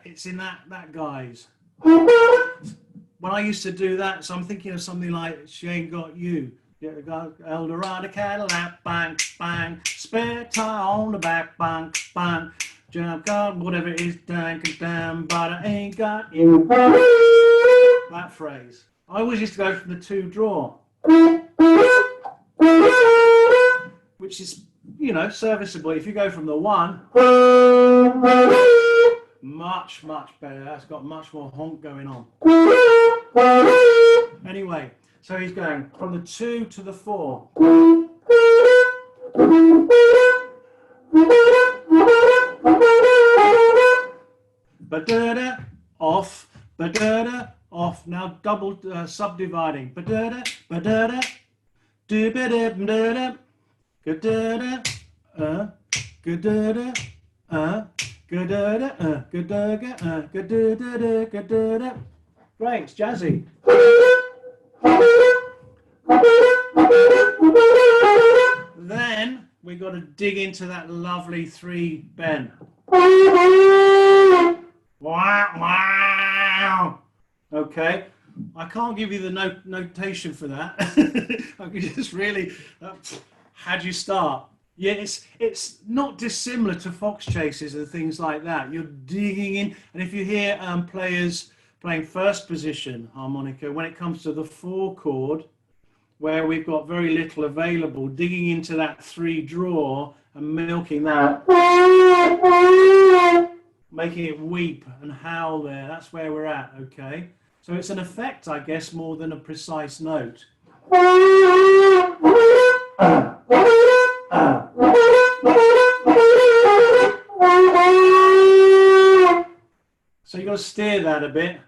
It's in that guise. When I used to do that, so I'm thinking of something like She Ain't Got You. Eldorado Cadillac, bang, bang, spare tire on the back, bang, bang. jump, God, whatever it is, damn, but I ain't got you. That phrase. I always used to go from the 2 draw, which is, you know, serviceable. If you go from the 1, much better. That's got much more honk going on. Anyway, so he's going from the 2 to the 4. Ba-da-da, off, ba-da-da, off. Now double subdividing. Ba-da-da, ba-da-da, do-ba-da, ba-da-da, ga-da-da, ga-da-da, ga-da-da, ga-da-da, ga-da-da, ga-da-da. Great, it's jazzy. Then we got to dig into that lovely 3 bend. Wow. Okay, I can't give you the notation for that. I could just really, how'd you start? Yeah, it's not dissimilar to fox chases and things like that. You're digging in, and if you hear players playing first position harmonica, when it comes to the 4 chord, where we've got very little available, digging into that 3 draw and milking that, making it weep and howl there. That's where we're at, okay? So it's an effect, I guess, more than a precise note. So you've got to steer that a bit.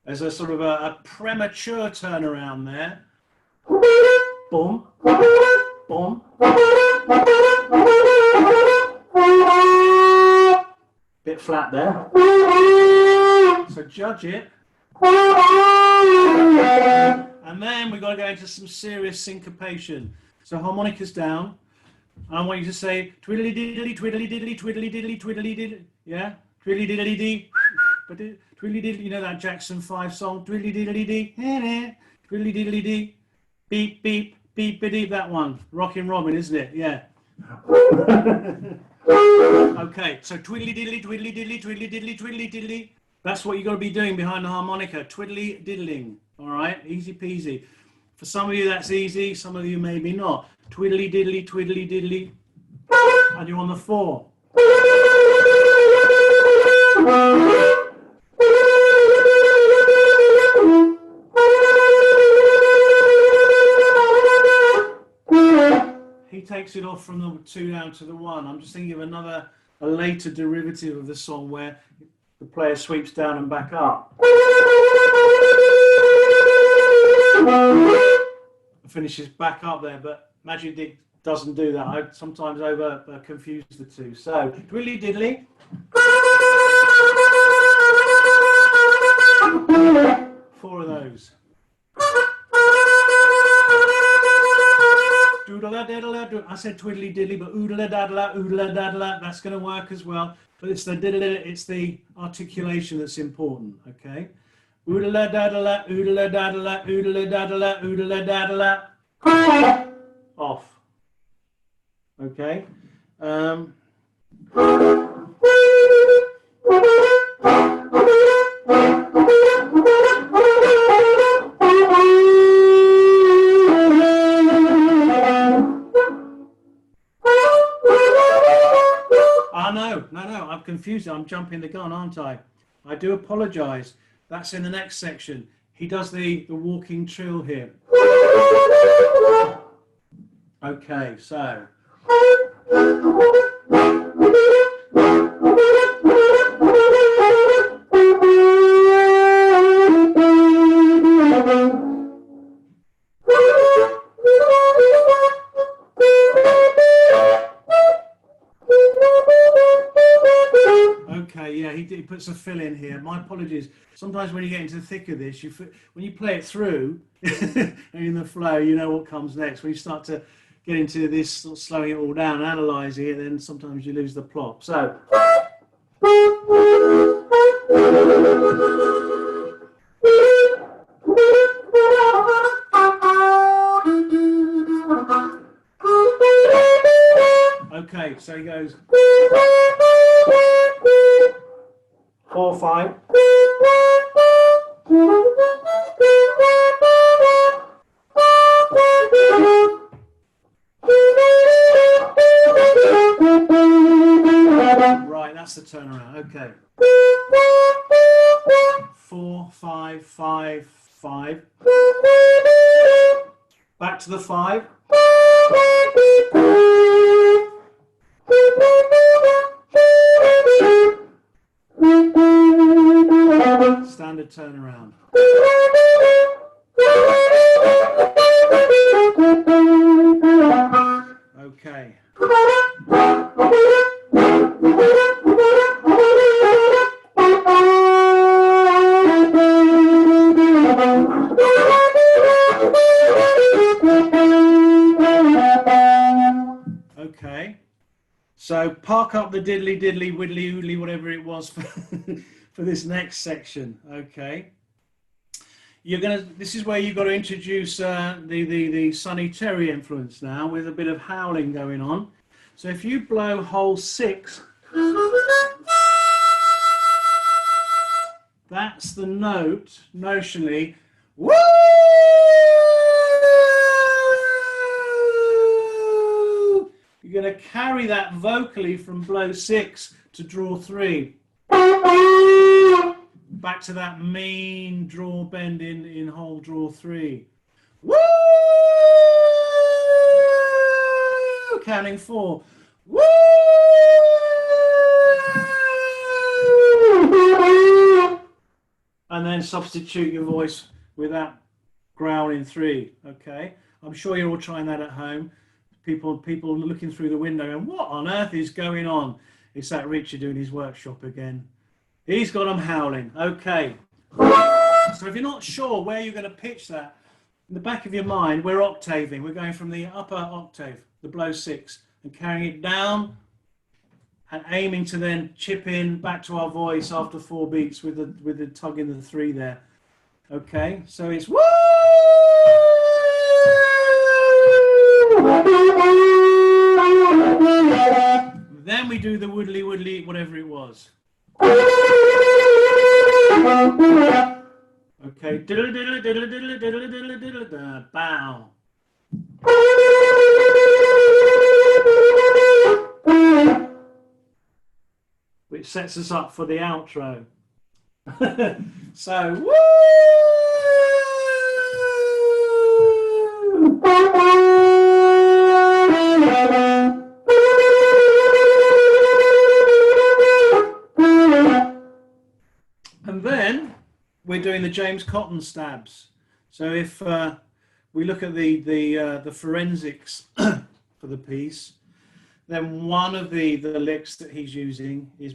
There's a sort of a premature turnaround there. Boom, boom. Bit flat there. So judge it. And then we've got to go into some serious syncopation. So harmonica's down. And I want you to say twiddly diddly, twiddly diddly, twiddly diddly, twiddly diddly. Yeah? Twiddly diddly dee. Twiddly diddly, you know that Jackson 5 song? Twiddly diddly dee. Twiddly diddly dee. Beep, beep, beep, beep, that one. Rockin' Robin, isn't it? Yeah. Okay, so twiddly diddly, twiddly diddly, twiddly diddly, twiddly diddly. That's what you've got to be doing behind the harmonica. Twiddly diddling. All right, easy peasy. For some of you that's easy, some of you maybe not. Twiddly diddly, twiddly diddly. And you're on the 4. He takes it off from the 2 down to the 1. I'm just thinking of a later derivative of the song where the player sweeps down and back up. Finishes back up there, but Magic Dick doesn't do that. I sometimes confuse the 2. So, twiddly diddly. 4 of those. I said twiddly diddly, but oodla daddla, that's going to work as well. But it's the diddle, it's the articulation that's important, okay? Oodla daddla, oodla daddla, oodla daddla, oodla daddla. Off. Okay? No, I'm confused. I'm jumping the gun, aren't I? I do apologise. That's in the next section. He does the walking trill here. Okay, so. Okay, yeah, he puts a fill in here. My apologies. Sometimes when you get into the thick of this, when you play it through and in the flow, you know what comes next. When you start to get into this, sort of slowing it all down, analysing it, then sometimes you lose the plot. So. Okay, so he goes 4, 5. Right, that's the turnaround. Okay. 4, 5, 5, 5. Back to the 5. Standard turnaround. Okay. Okay. So park up the diddly diddly widdly oodly whatever it was for this next section. Okay. This is where you've got to introduce the Sonny Terry influence now with a bit of howling going on. So if you blow hole 6, that's the note notionally. Woo! You're going to carry that vocally from blow 6 to draw 3. Back to that mean draw bend in hole draw 3. Woo! Counting 4. Woo! And then substitute your voice with that growl in 3. Okay, I'm sure you're all trying that at home. People looking through the window and what on earth is going on? It's that Richard doing his workshop again. He's got them howling. Okay. So if you're not sure where you're going to pitch that, in the back of your mind, we're octaving. We're going from the upper octave, the blow 6, and carrying it down and aiming to then chip in back to our voice after 4 beats with the tug in the 3 there. Okay. So it's woo! Then we do the woodly woodly whatever it was. Okay, diddle diddle diddle diddle diddle diddle diddle diddle bow. Which sets us up for the outro. So woo! And then we're doing the James Cotton stabs. So if we look at the forensics for the piece, then one of the licks that he's using is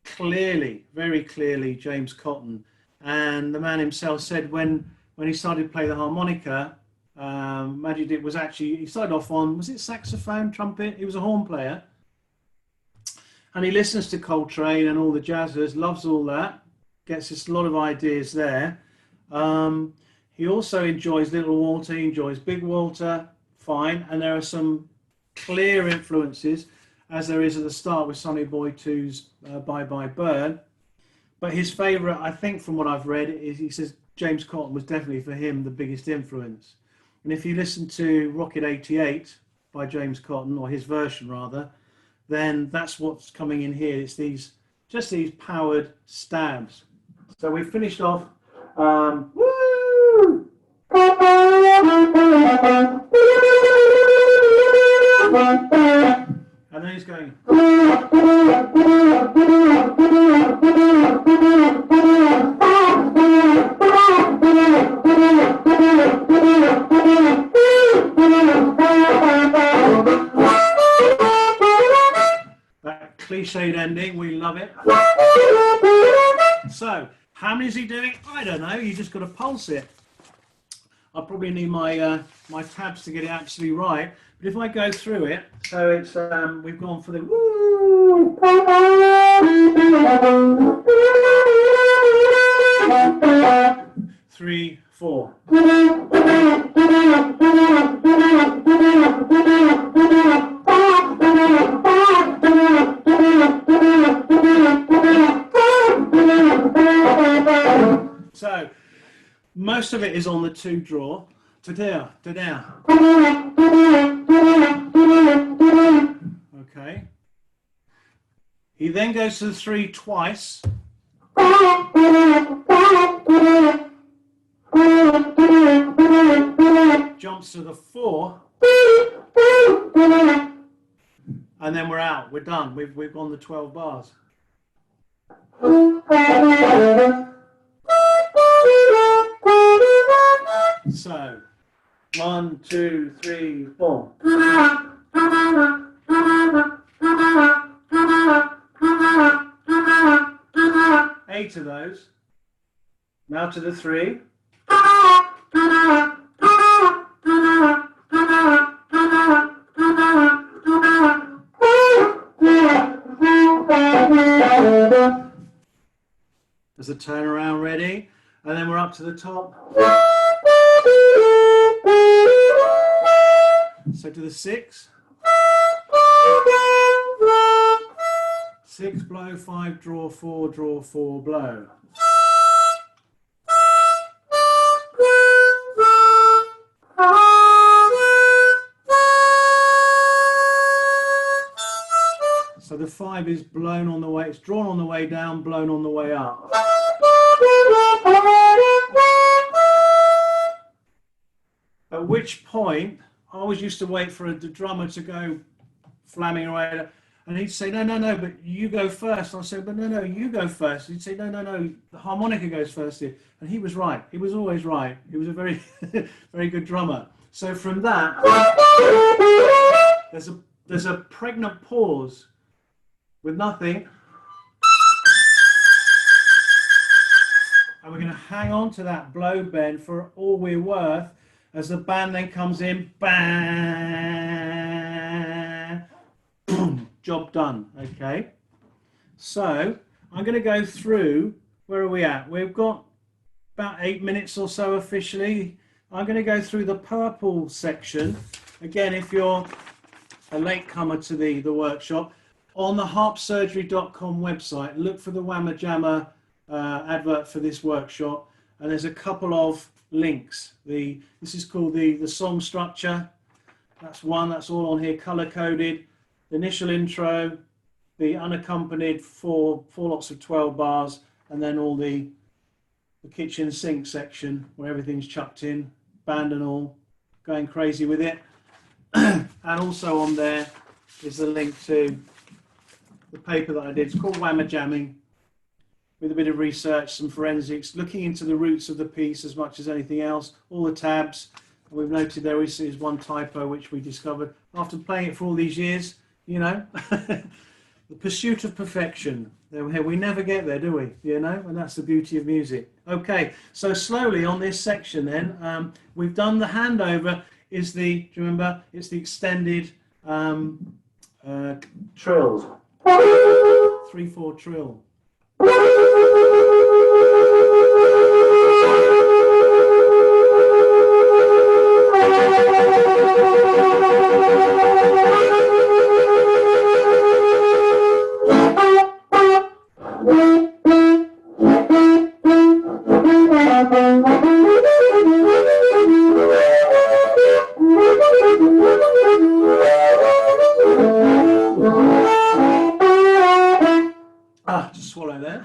clearly, very clearly James Cotton. And the man himself said when he started to play the harmonica, Magic Dick was actually, he started off on, was it saxophone, trumpet? He was a horn player. And he listens to Coltrane and all the jazzers, loves all that. Gets us a lot of ideas there. He also enjoys Little Walter, he enjoys Big Walter, fine. And there are some clear influences, as there is at the start with Sonny Boy 2's Bye Bye Bird. But his favourite, I think from what I've read, is he says James Cotton was definitely for him the biggest influence. And if you listen to Rocket 88 by James Cotton, or his version rather, then that's what's coming in here. It's just these powered stabs. So we finished off. Woo! And then he's going. That cliched ending, we love it. So, how many is he doing? I don't know. You just got to pulse it. I'll probably need my my tabs to get it absolutely right. But if I go through it, so it's we've gone for the woo, 3, 4. most of it is on the 2 draw. Da-da, da-da. Okay. He then goes to the 3 twice. Jumps to the 4. And then we're out. We're done. We've gone the 12 bars. So, 1, 2, 3, 4. 8 of those. Now to the 3. There's a turnaround ready, and then we're up to the top. So to the 6. 6 blow, 5 draw, 4 blow. So the 5 is blown on the way, it's drawn on the way down, blown on the way up. At which point, I always used to wait for the drummer to go flamming away, and he'd say, no, but you go first. I said, but no, you go first. He'd say, no, the harmonica goes first here. And he was right. He was always right. He was a very, very good drummer. So from that, there's a pregnant pause with nothing. And we're going to hang on to that blow bend for all we're worth as the band then comes in. Bang, boom, job done. Okay. So I'm going to go through, where are we at? We've got about 8 minutes or so officially. I'm going to go through the purple section. Again, if you're a latecomer to the workshop, on the harpsurgery.com website, look for the Whammer Jammer advert for this workshop, and there's a couple of links. This is called the song structure. That's one, that's all on here, color coded. The initial intro, the unaccompanied 4 lots of 12 bars, and then all the kitchen sink section where everything's chucked in, band and all, going crazy with it. And also on there is the link to the paper that I did. It's called Whammer Jamming, with a bit of research, some forensics, looking into the roots of the piece as much as anything else, all the tabs. And we've noted there is one typo which we discovered after playing it for all these years, you know. The pursuit of perfection. We never get there, do we? You know, and that's the beauty of music. Okay, so slowly on this section then, we've done the handover, do you remember, it's the extended trills. 3/4 trill. Just swallow there.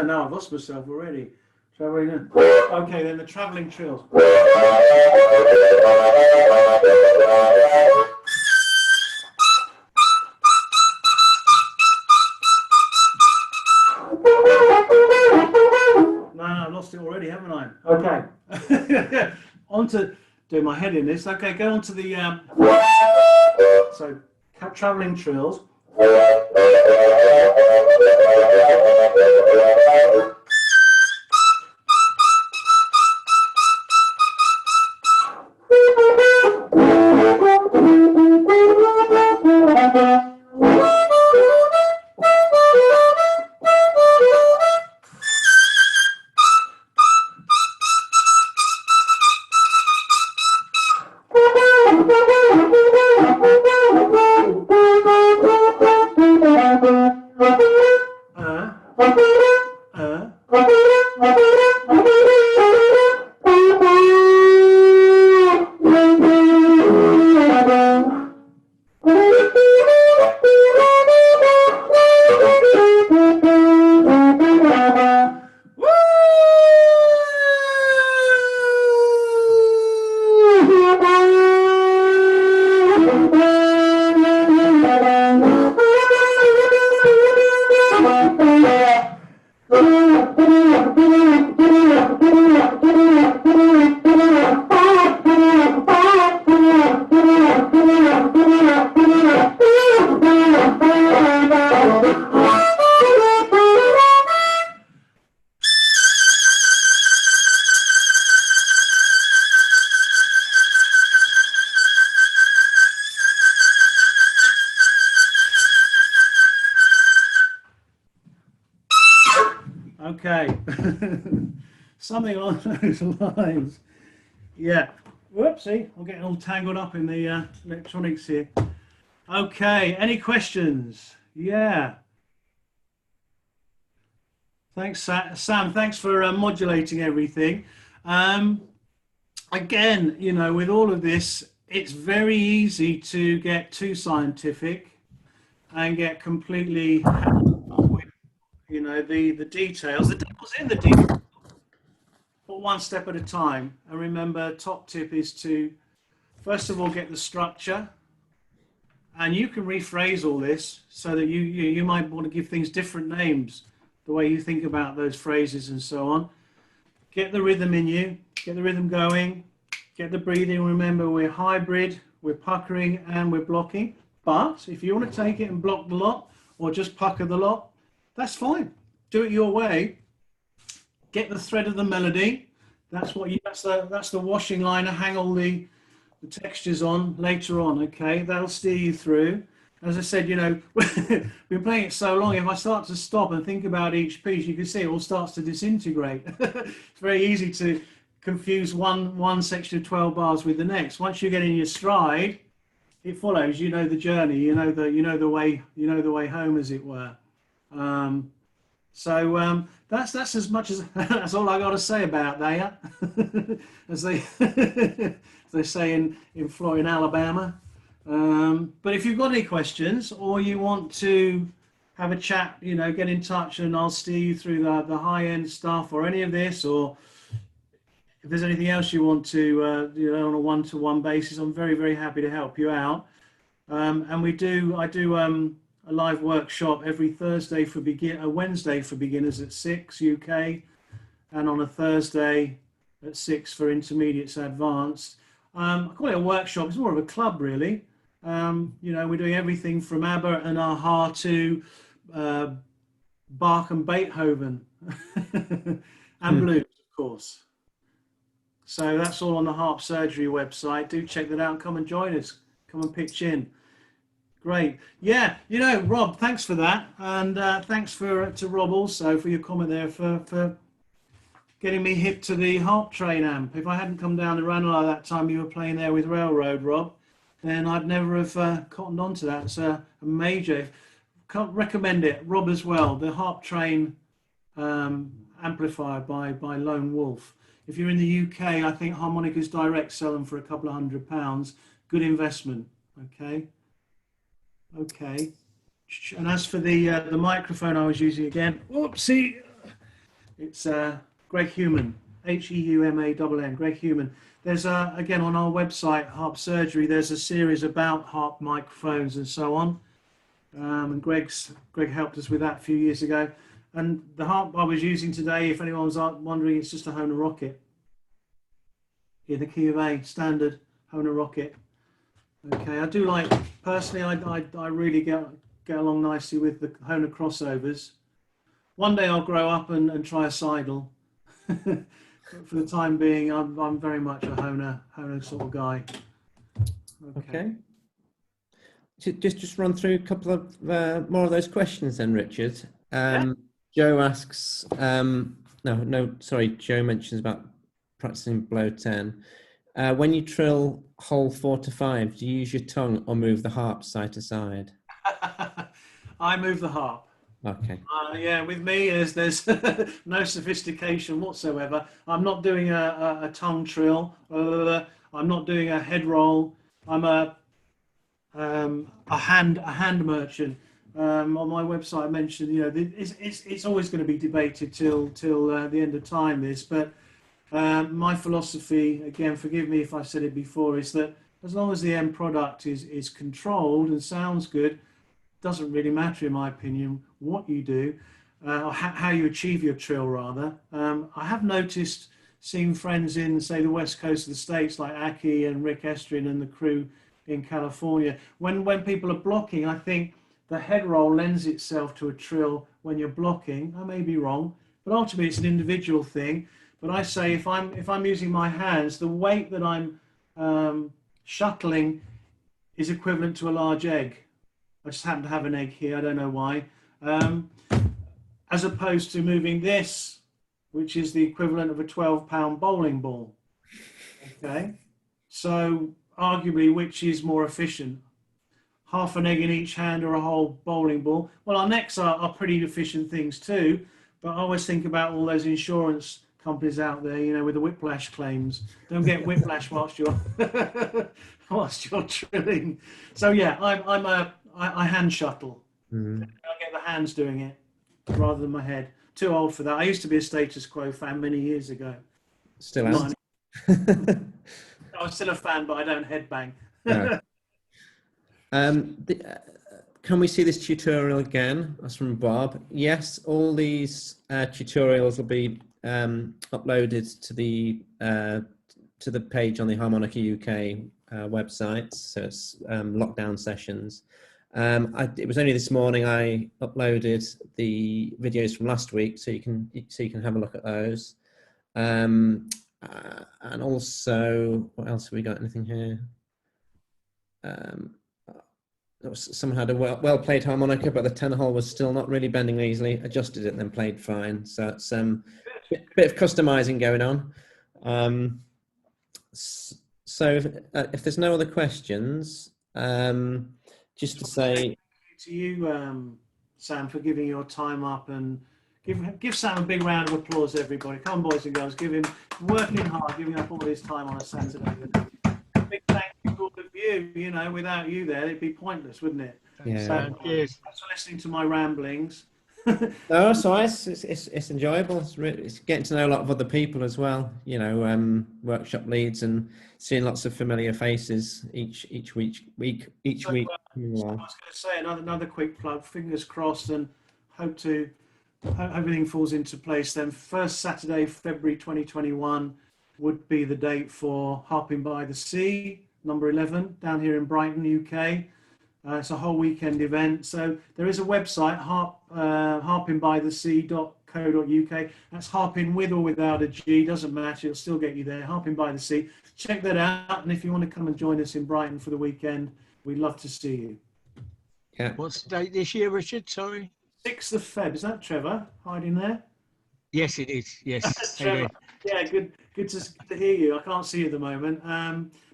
Now I've lost myself already. Shall we? Okay, then the travelling trills. No, I've lost it already, haven't I? Okay. On to do my head in this. Okay, go on to the so travelling trills. Okay, something on those lines. Yeah. Whoopsie, I'm getting all tangled up in the electronics here. Okay, any questions? Yeah. Thanks, Sam. Thanks for modulating everything. Again, you know, with all of this, it's very easy to get too scientific and get completely, you know, the details. The devil's in the details. But one step at a time. And remember, top tip is to, first of all, get the structure. And you can rephrase all this so that you might want to give things different names, the way you think about those phrases and so on. Get the rhythm in you, get the rhythm going, get the breathing. Remember, we're hybrid, we're puckering and we're blocking. But if you want to take it and block the lot or just pucker the lot, that's fine. Do it your way. Get the thread of the melody. That's what that's the washing liner. Hang all the textures on later on. Okay, that'll steer you through. As I said, you know, we've been playing it so long. If I start to stop and think about each piece, you can see it all starts to disintegrate. It's very easy to confuse one section of 12 bars with the next. Once you get in your stride, it follows. You know the journey. You know the way home, as it were. So that's as much as that's all I got to say about that. as they say in Florida, Alabama. But if you've got any questions or you want to have a chat, you know, get in touch and I'll steer you through the high end stuff or any of this, or if there's anything else you want to, you know, on a one-to-one basis, I'm very, very happy to help you out. And I do a live workshop every Thursday for a Wednesday for beginners at 6 UK, and on a Thursday at 6 for intermediates advanced. I call it a workshop. It's more of a club, really. You know, we're doing everything from ABBA and Aha to Bach and Beethoven and blues, of course. So that's all on the Harp Surgery website. Do check that out and come and join us. Come and pitch in. Great. Yeah, you know, Rob, thanks for that. And thanks to Rob also for your comment there for getting me hip to the Harp Train amp. If I hadn't come down the Ranelagh that time you were playing there with Railroad, Rob, then I'd never have cottoned on to that. It's a major. Can't recommend it. Rob as well. The Harp Train amplifier by Lone Wolf. If you're in the UK, I think Harmonicas Direct sell them for a couple of £100. Good investment. Okay. Okay. And as for the microphone I was using again, whoopsie, it's Greg Human, Heumann, Greg Human. There's again on our website, Harp Surgery, there's a series about harp microphones and so on. And Greg helped us with that a few years ago. And the harp I was using today, if anyone was wondering, it's just a Hohner Rocket. In the key of A, standard Hohner Rocket. Okay, I do like, personally, I really get along nicely with the Hohner crossovers. One day I'll grow up and try a Seidel. But for the time being, I'm very much a Hohner sort of guy. Okay. just run through a couple of more of those questions then, Richard. Yeah. Joe asks, sorry, Joe mentions about practicing below 10. When you trill hole 4 to 5, do you use your tongue or move the harp side to side? I move the harp. Okay. Yeah, with me there's no sophistication whatsoever. I'm not doing a tongue trill. I'm not doing a head roll. I'm a hand merchant. On my website, I mentioned, it's always going to be debated till the end of time. But my philosophy, again, forgive me if I've said it before, is that as long as the end product is controlled and sounds good, doesn't really matter, in my opinion, what you do, or how you achieve your trill, rather. I have noticed, seeing friends in, say, the west coast of the States, like Aki and Rick Estrin and the crew in California, when people are blocking, I think the head roll lends itself to a trill when you're blocking. I may be wrong, but ultimately it's an individual thing. But I say, if I'm using my hands, the weight that I'm shuttling is equivalent to a large egg. I just happen to have an egg here, I don't know why. As opposed to moving this, which is the equivalent of a 12-pound bowling ball. Okay, so arguably, which is more efficient? Half an egg in each hand or a whole bowling ball? Well, our necks are pretty efficient things too, but I always think about all those insurance companies out there, with the whiplash claims. Don't get whiplash whilst you're drilling. So yeah, I hand shuttle. Mm. I get the hands doing it rather than my head. Too old for that. I used to be a Status Quo fan many years ago. Still Not am. I'm still a fan, but I don't headbang. No. Can we see this tutorial again? That's from Bob. Yes, all these tutorials will be uploaded to the page on the HarmonicaUK website. So it's lockdown sessions. It was only this morning I uploaded the videos from last week, so you can have a look at those. And also, what else have we got? Anything here? Someone had a well played harmonica, but the tenor hole was still not really bending easily. Adjusted it and then played fine. So it's bit of customizing going on. So if there's no other questions, just to say to you, Sam, for giving your time up, and give Sam a big round of applause, everybody. Come on, boys and girls, give him working hard, giving up all his time on a Saturday. Big thank you to all of you. Without you there, it'd be pointless, wouldn't it? Yeah. So, thanks for listening to my ramblings. No, so it's enjoyable. It's getting to know a lot of other people as well. Workshop leads and seeing lots of familiar faces each week. So, I was going to say another quick plug. Fingers crossed, and hope everything falls into place. Then first Saturday, February 2021, would be the date for Harping by the Sea, number 11, down here in Brighton, UK. It's a whole weekend event. So there is a website, harpingbythesea.co.uk. That's harping with or without a G, doesn't matter. It'll still get you there. Harping by the Sea. Check that out. And if you want to come and join us in Brighton for the weekend, we'd love to see you. Yeah. What's the date this year, Richard? Sorry. 6th of Feb. Is that Trevor hiding there? Yes, it is. Yes. Trevor. Yeah, good to hear you. I can't see you at the moment.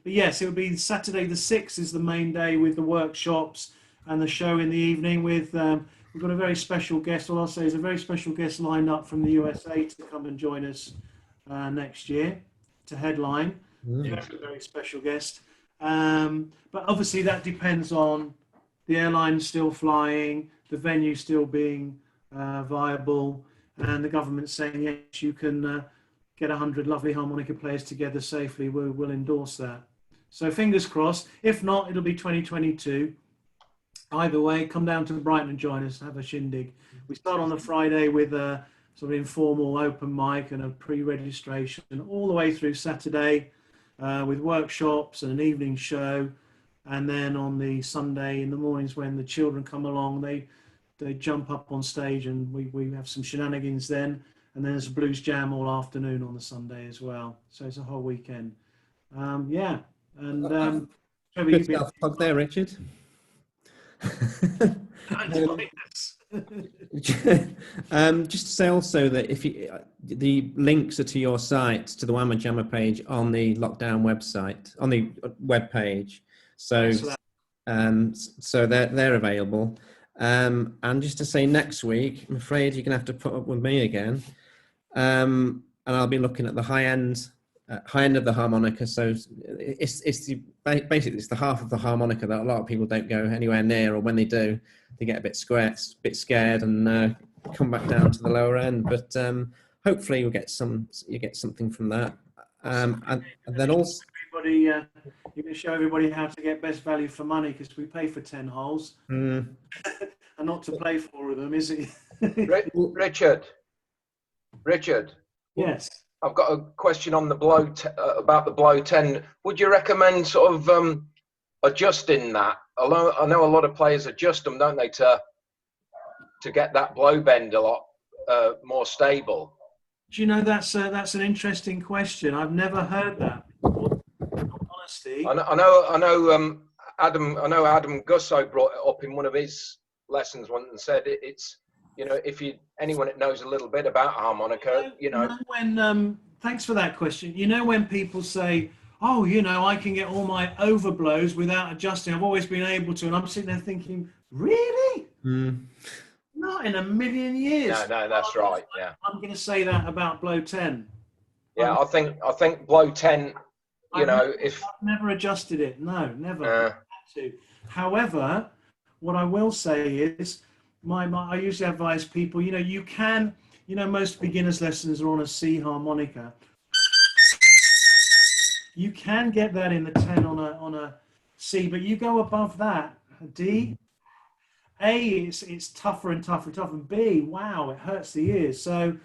But yes, it'll be Saturday the 6th is the main day with the workshops and the show in the evening with, we've got a very special guest. All I'll say is a very special guest lined up from the USA to come and join us next year to headline. Very special guest. But obviously that depends on the airline still flying, the venue still being viable, and the government saying, yes, you can get 100 lovely harmonica players together safely. We'll endorse that. So fingers crossed. If not, it'll be 2022. Either way, come down to Brighton and join us, have a shindig. We start on the Friday with a sort of informal open mic and a pre-registration all the way through Saturday with workshops and an evening show. And then on the Sunday in the mornings when the children come along, they jump up on stage and we have some shenanigans then. And then there's a blues jam all afternoon on the Sunday as well. So it's a whole weekend. Yeah. And Trevor, good self-plug there, Richard. Just to say also that if you, the links are to your site, to the Whammer Jammer page on the lockdown website, on the web page. So, so they're available. And just to say, next week, I'm afraid you're going to have to put up with me again. And I'll be looking at the high end of the harmonica. So basically it's the half of the harmonica that a lot of people don't go anywhere near, or when they do, they get a bit scared and come back down to the lower end. But hopefully you get something from that. And then also, everybody, you're going to show everybody how to get best value for money, because we pay for 10 holes, and not to play 4 of them, is it? Richard. Yes. I've got a question on the about the blow 10. Would you recommend sort of adjusting that? Although I know a lot of players adjust them, don't they, to get that blow bend a lot more stable? Do you know, that's an interesting question. I've never heard that before, in all honesty. I know Adam Gusso brought it up in one of his lessons once and said it's, you know, if anyone that knows a little bit about harmonica, when thanks for that question. You know, when people say, oh, you know, I can get all my overblows without adjusting, I've always been able to, and I'm sitting there thinking, really? Not in a million years. No, that's right. Yeah, I'm going to say that about blow 10. Yeah, I think blow 10. I've never adjusted it. No, never. Had to. However, what I will say is, I usually advise people, you know, you can, you know, most beginners lessons are on a C harmonica. You can get that in the 10 on a C, but you go above that, a D, A, it's tougher and tougher and tougher, and B, wow, it hurts the ears. So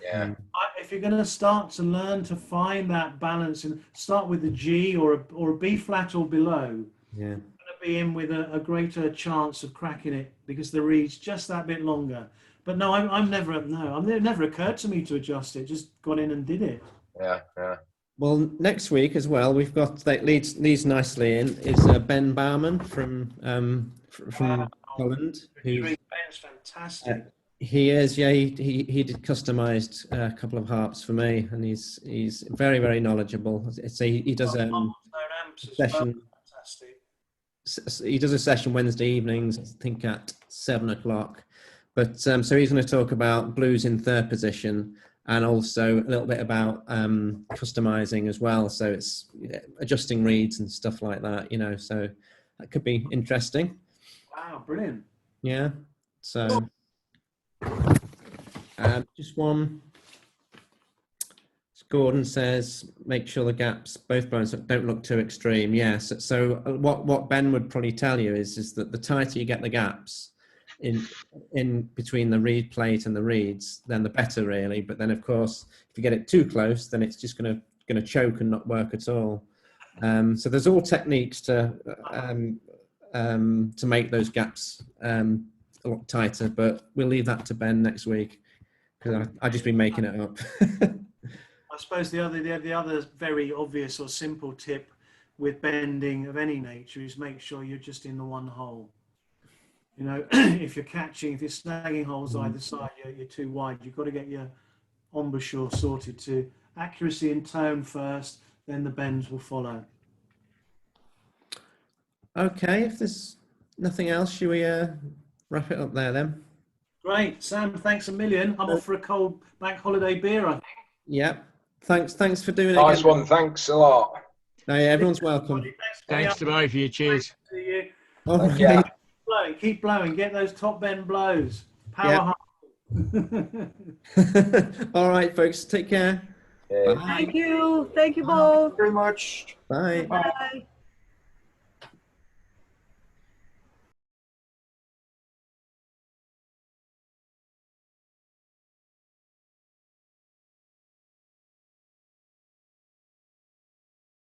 if you're going to start to learn to find that balance, and start with a G or a B flat or below, you're going to be in with a greater chance of cracking it, because the reed's just that bit longer. But no, it never occurred to me to adjust it. Just got in and did it. Yeah. Well, next week as well, we've got that leads nicely in is Ben Bauman from Holland. Ben's fantastic. He is, yeah. He did customized a couple of harps for me, and he's very, very knowledgeable. He does session. He does a session Wednesday evenings, I think at 7 o'clock. But so he's going to talk about blues in third position, and also a little bit about customizing as well. So it's adjusting reeds and stuff like that, you know. So that could be interesting. Wow, brilliant. Yeah. So just one. Gordon says, make sure the gaps, both bones, don't look too extreme. Yes. So what Ben would probably tell you is that the tighter you get the gaps in between the reed plate and the reeds, then the better, really. But then, of course, if you get it too close, then it's just going to choke and not work at all. So there's all techniques to make those gaps a lot tighter. But we'll leave that to Ben next week, because I've just been making it up. I suppose the other very obvious or simple tip with bending of any nature is make sure you're just in the one hole. You know, if you're snagging holes either side, you're too wide. You've got to get your embouchure sorted to accuracy and tone first, then the bends will follow. Okay, if there's nothing else, should we wrap it up there then? Great, Sam, thanks a million. I'm off for a cold bank holiday beer, I think. Yep. Thanks for doing it. Nice one. Thanks a lot. No, yeah, everyone's welcome. Thanks to both of you. Cheers. Okay. Keep blowing. Get those top bend blows. Power hard. All right, folks. Take care. Yeah. Thank you. Thank you both. Very much. Bye. Bye.